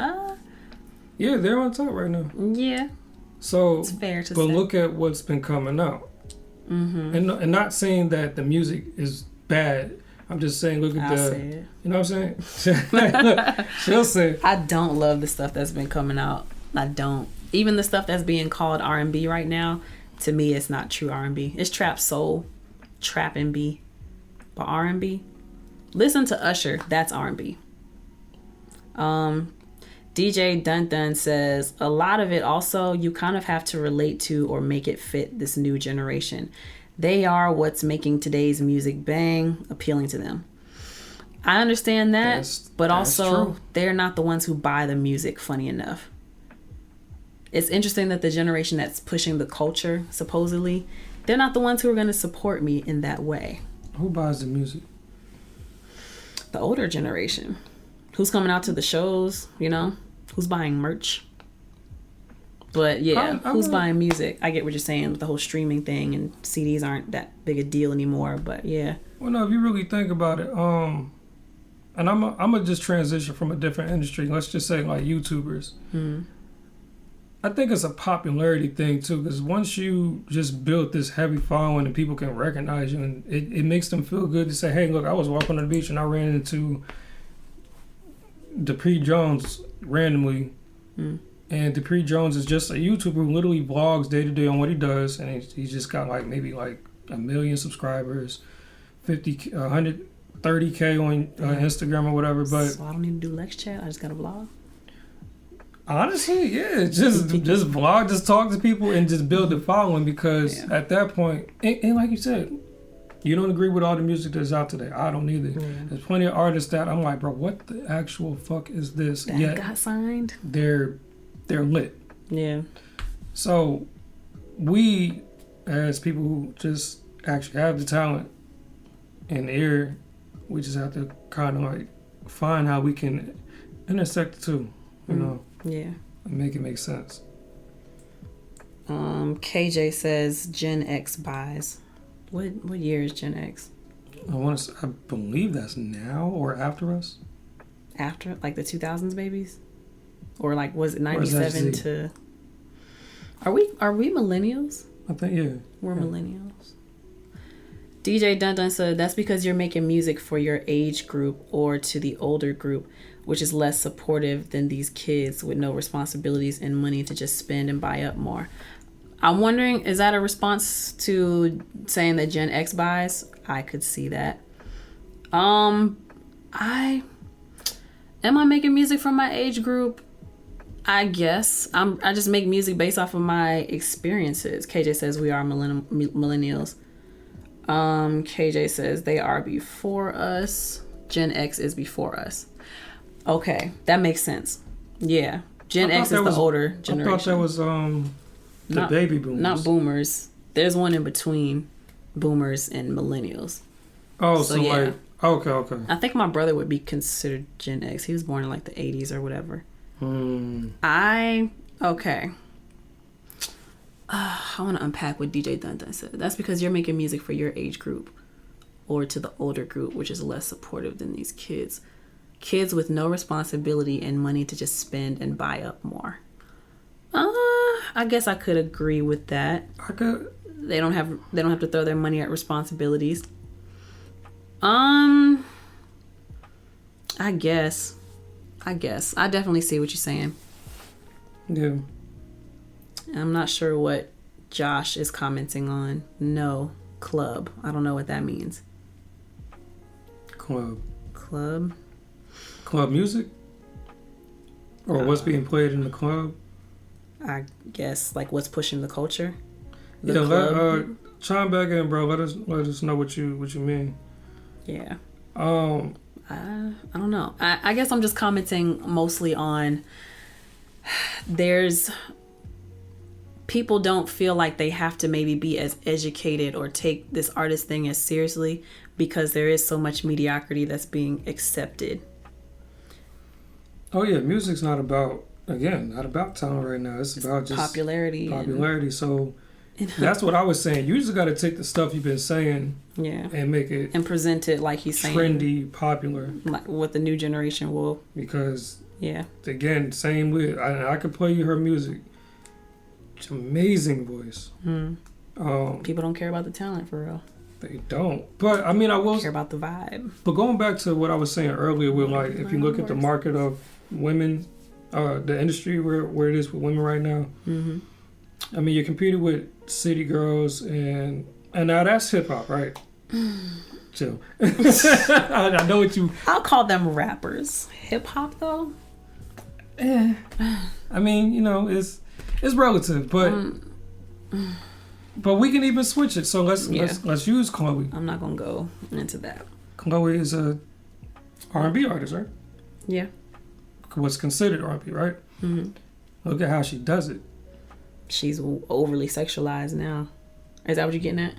Yeah, they're on top right now. Yeah. So, it's fair to but say. Look at what's been coming out. And not saying that the music is bad. I'm just saying, look at you know what I'm saying? She'll say. I don't love the stuff that's been coming out. I don't. Even the stuff that's being called R&B right now, to me, it's not true R&B. It's trap soul, trap and B. But R&B, listen to Usher. That's R&B. DJ Dun Dun says, a lot of it also, you kind of have to relate to or make it fit this new generation. They are what's making today's music bang, appealing to them. I understand that, but also true. They're not the ones who buy the music, funny enough. It's interesting that the generation that's pushing the culture, supposedly, they're not the ones who are going to support me in that way. Who buys the music? The older generation. Who's coming out to the shows, Who's buying merch? But yeah, who's buying music? I get what you're saying with the whole streaming thing, and CDs aren't that big a deal anymore, but yeah. Well, no, if you really think about it, and I'm gonna just transition from a different industry. Let's just say like YouTubers. I think it's a popularity thing too, because once you just build this heavy following and people can recognize you, and it makes them feel good to say, hey, look, I was walking on the beach and I ran into Dupree Jones randomly. And Dupree Jones is just a YouTuber who literally vlogs day to day on what he does, and he's just got like maybe like 1 million subscribers, 130K on Instagram or whatever. But so I don't need to do LexChat. I just got a vlog. Honestly, yeah, just vlog, just talk to people and just build the following, because at that point, and like you said, you don't agree with all the music that's out today. I don't either. Yeah. There's plenty of artists that I'm like, bro, what the actual fuck is this? That got signed. They're lit. Yeah. So we, as people who just actually have the talent and the ear, we just have to kind of like find how we can intersect the two, you know. Yeah. And make it make sense. KJ says Gen X buys. What year is Gen X? I believe that's now or after us. After, like the 2000s babies, or like was it 97 to? Are we millennials? I think yeah. We're millennials. DJ Dun said that's because you're making music for your age group or to the older group, which is less supportive than these kids with no responsibilities and money to just spend and buy up more. I'm wondering, is that a response to saying that Gen X buys? I could see that. Am I making music for my age group? I guess. I just make music based off of my experiences. KJ says we are millennials. KJ says they are before us. Gen X is before us. Okay, that makes sense. Yeah. Gen X is the older generation. I thought that was the baby boomers. Not boomers. There's one in between boomers and millennials. Oh, so yeah. Like, okay. I think my brother would be considered Gen X. He was born in like the 80s or whatever. Okay. I want to unpack what DJ Dun said. That's because you're making music for your age group or to the older group, which is less supportive than these kids. Kids with no responsibility and money to just spend and buy up more. I guess I could agree with that. I could. They don't have to throw their money at responsibilities. I guess. I definitely see what you're saying. Yeah. I'm not sure what Josh is commenting on. No, club. I don't know what that means. Club music? Or what's being played in the club? I guess like what's pushing the culture. Chime back in, bro. Let us know what you mean. Yeah. I don't know. I guess I'm just commenting mostly on people don't feel like they have to maybe be as educated or take this artist thing as seriously because there is so much mediocrity that's being accepted. Oh yeah, music's not about talent right now. It's about just popularity. So that's what I was saying. You just got to take the stuff you've been saying, and make it and present it like he's saying, trendy, popular, like what the new generation will. Because again, same with I could play you her music. It's amazing voice. People don't care about the talent for real. They don't. But I mean, I will care about the vibe. But going back to what I was saying earlier, with like if you look at the market of women, the industry where it is with women right now. I mean, you're competing with city girls and now that's hip hop, right? Chill. I know what you. I'll call them rappers. Hip hop though. I mean, you know, it's relative, but we can even switch it. So let's use Chloe. I'm not gonna go into that. Chloe is a R&B artist, right? Yeah. What's considered R&B, right? Look at how she does it. She's overly sexualized now. Is that what you're getting at?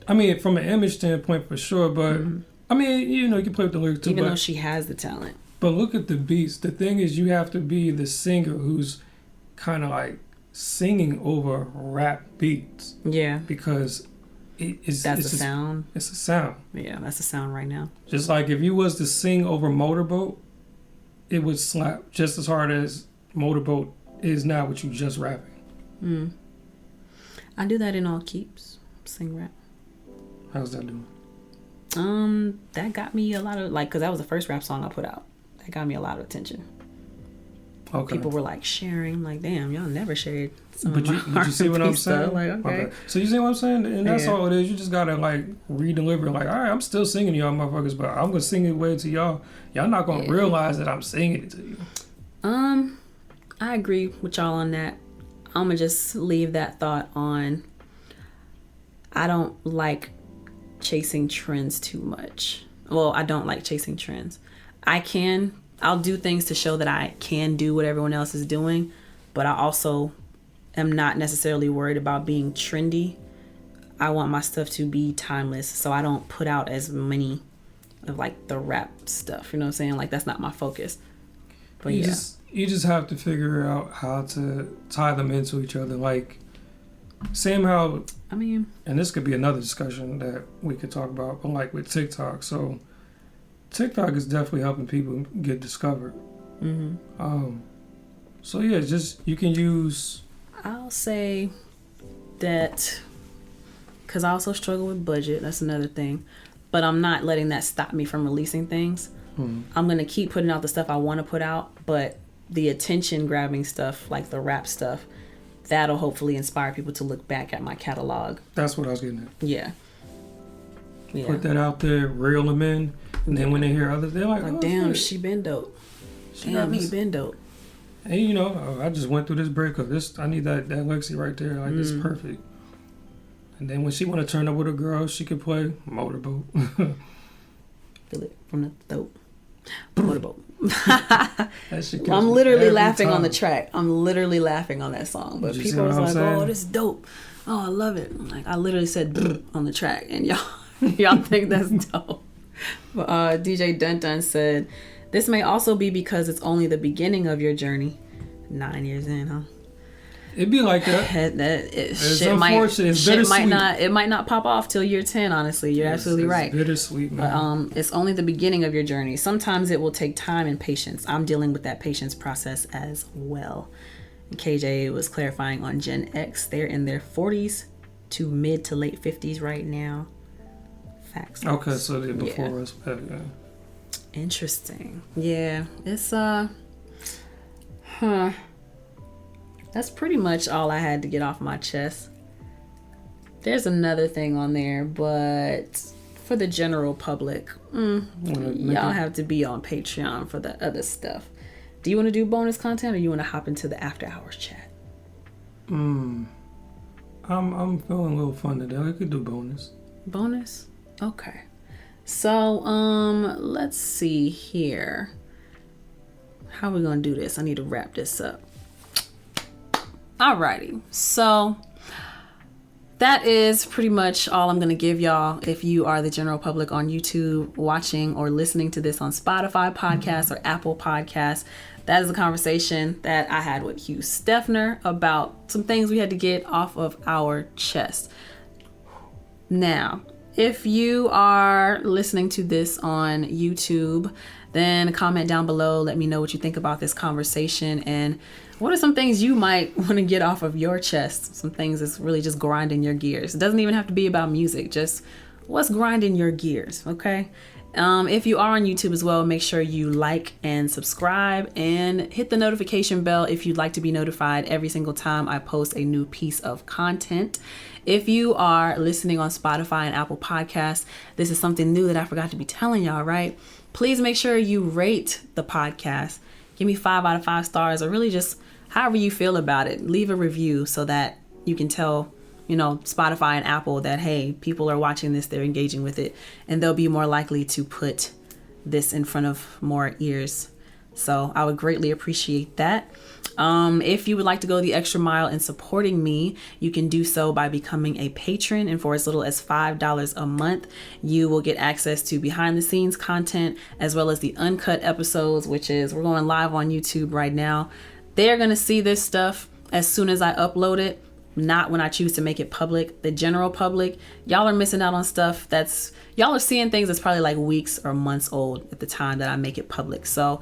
I mean, from an image standpoint, for sure. But I mean, you know, you can play with the lyrics too. Even though she has the talent. But look at the beats. The thing is, you have to be the singer who's kind of like singing over rap beats. Yeah. Because it's a sound. It's a sound. Yeah, that's a sound right now. Just like if you was to sing over Motorboat, it would slap just as hard as Motorboat is now with you just rapping. I do that in all keeps. Sing rap. How's that doing? That got me a lot of because that was the first rap song I put out. That got me a lot of attention. Okay. People were like sharing. I'm like, damn, y'all never shared some But you see what I'm saying? Like, okay. So you see what I'm saying? And that's all it is. You just gotta like re-deliver. Like, all right, I'm still singing to y'all motherfuckers, but I'm gonna sing it way to y'all. Y'all not gonna realize that I'm singing it to you. I agree with y'all on that. I'm gonna just leave that thought on. I don't like chasing trends too much. Well, I don't like chasing trends. I'll do things to show that I can do what everyone else is doing, but I also am not necessarily worried about being trendy. I want my stuff to be timeless, so I don't put out as many of like the rap stuff. You know what I'm saying? Like, that's not my focus. But you just have to figure out how to tie them into each other. Like, same how, I mean, and this could be another discussion that we could talk about, but like with TikTok. So TikTok is definitely helping people get discovered. So yeah, just you can use. I'll say that because I also struggle with budget. That's another thing, but I'm not letting that stop me from releasing things. I'm gonna keep putting out the stuff I want to put out, but the attention grabbing stuff, like the rap stuff, that'll hopefully inspire people to look back at my catalog. That's what I was getting at. Yeah. Put that out there, reel them in, and then when they hear others, they're like, oh, damn, she been dope. Damn, he been dope. And you know, I just went through this breakup. I need that LexC right there. Like, this is perfect. And then when she want to turn up with a girl, she can play Motorboat. Feel it from the throat. Motorboat. I'm literally laughing on the track. I'm literally laughing on that song. But people was like, oh, this is dope. Oh, I love it. I'm like, I literally said on the track, and y'all think that's dope. But DJ Dun Dun said, this may also be because it's only the beginning of your journey. 9 years in, huh? It'd be like that. It's unfortunate. It might not pop off till year 10, honestly. You're absolutely right. Bittersweet, man. But it's only the beginning of your journey. Sometimes it will take time and patience. I'm dealing with that patience process as well. And KJ was clarifying on Gen X. They're in their 40s to mid to late 50s right now. Facts. Okay, so they're before us. Yeah. Interesting. Yeah, it's that's pretty much all I had to get off my chest. There's another thing on there, but for the general public, y'all have to be on Patreon for the other stuff. Do you want to do bonus content, or you want to hop into the after hours chat? I'm feeling a little fun today. I could do bonus. Bonus? Okay. So, let's see here. How are we gonna do this? I need to wrap this up. Alrighty. So that is pretty much all I'm going to give y'all. If you are the general public on YouTube watching or listening to this on Spotify podcasts or Apple podcasts, that is a conversation that I had with Hugh Stephner about some things we had to get off of our chest. Now, if you are listening to this on YouTube, then comment down below. Let me know what you think about this conversation, and what are some things you might want to get off of your chest? Some things that's really just grinding your gears. It doesn't even have to be about music. Just what's grinding your gears, okay? If you are on YouTube as well, make sure you like and subscribe and hit the notification bell if you'd like to be notified every single time I post a new piece of content. If you are listening on Spotify and Apple Podcasts, this is something new that I forgot to be telling y'all, right? Please make sure you rate the podcast. Give me 5 out of 5 stars, or really just however you feel about it. Leave a review so that you can tell, Spotify and Apple that, hey, people are watching this, they're engaging with it, and they'll be more likely to put this in front of more ears. So I would greatly appreciate that. If you would like to go the extra mile in supporting me, you can do so by becoming a patron, and for as little as $5 a month, you will get access to behind the scenes content as well as the uncut episodes, which is, we're going live on YouTube right now. They're going to see this stuff as soon as I upload it, not when I choose to make it public. The general public, y'all are missing out on stuff y'all are seeing things that's probably like weeks or months old at the time that I make it public. So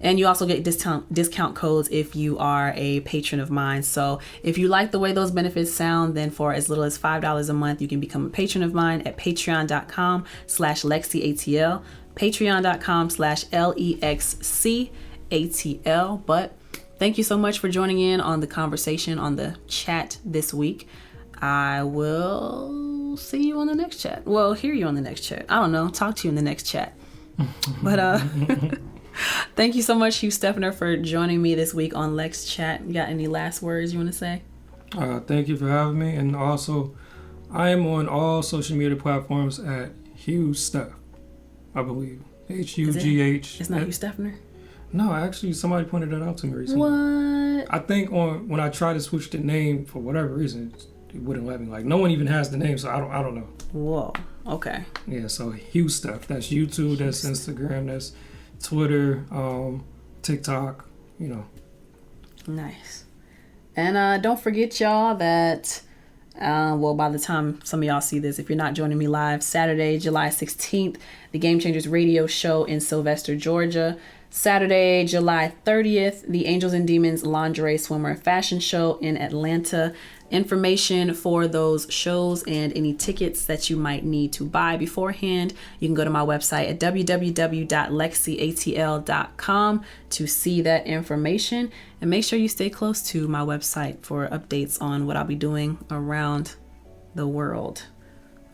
And you also get discount codes if you are a patron of mine. So if you like the way those benefits sound, then for as little as $5 a month, you can become a patron of mine at patreon.com/LexCATL, patreon.com/LEXCATL. But thank you so much for joining in on the conversation on the chat this week. I will see you on the next chat. Well, hear you on the next chat. I don't know. Talk to you in the next chat. But thank you so much, Hugh Stephner, for joining me this week on LexChat. You got any last words you want to say? Thank you for having me. And also, I am on all social media platforms at Hugh Steph, I believe. HUGH. It's not Hugh Stephner? No, actually, somebody pointed that out to me recently. What? I think when I tried to switch the name for whatever reason, it wouldn't let me. Like, no one even has the name, so I don't know. Whoa. Okay. Yeah, so Hugh Steph. That's YouTube, that's Instagram, that's Twitter, TikTok, you know. Nice. And don't forget, y'all, that by the time some of y'all see this, if you're not joining me live, Saturday, July 16th, the Game Changers radio show in Sylvester, Georgia. Saturday, July 30th, the Angels and Demons lingerie swimmer fashion show in Atlanta. Information for those shows and any tickets that you might need to buy beforehand, you can go to my website at www.LexCATL.com to see that information. And make sure you stay close to my website for updates on what I'll be doing around the world,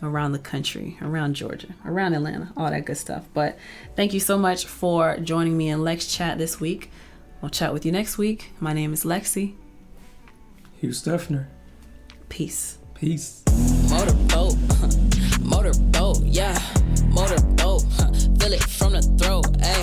around the country, around Georgia, around Atlanta, all that good stuff. But thank you so much for joining me in LexChat this week. I'll chat with you next week. My name is LexC. Hugh Stephner. Peace. Peace. Motorboat, motorboat, yeah, motorboat, feel it from the throat, ayy.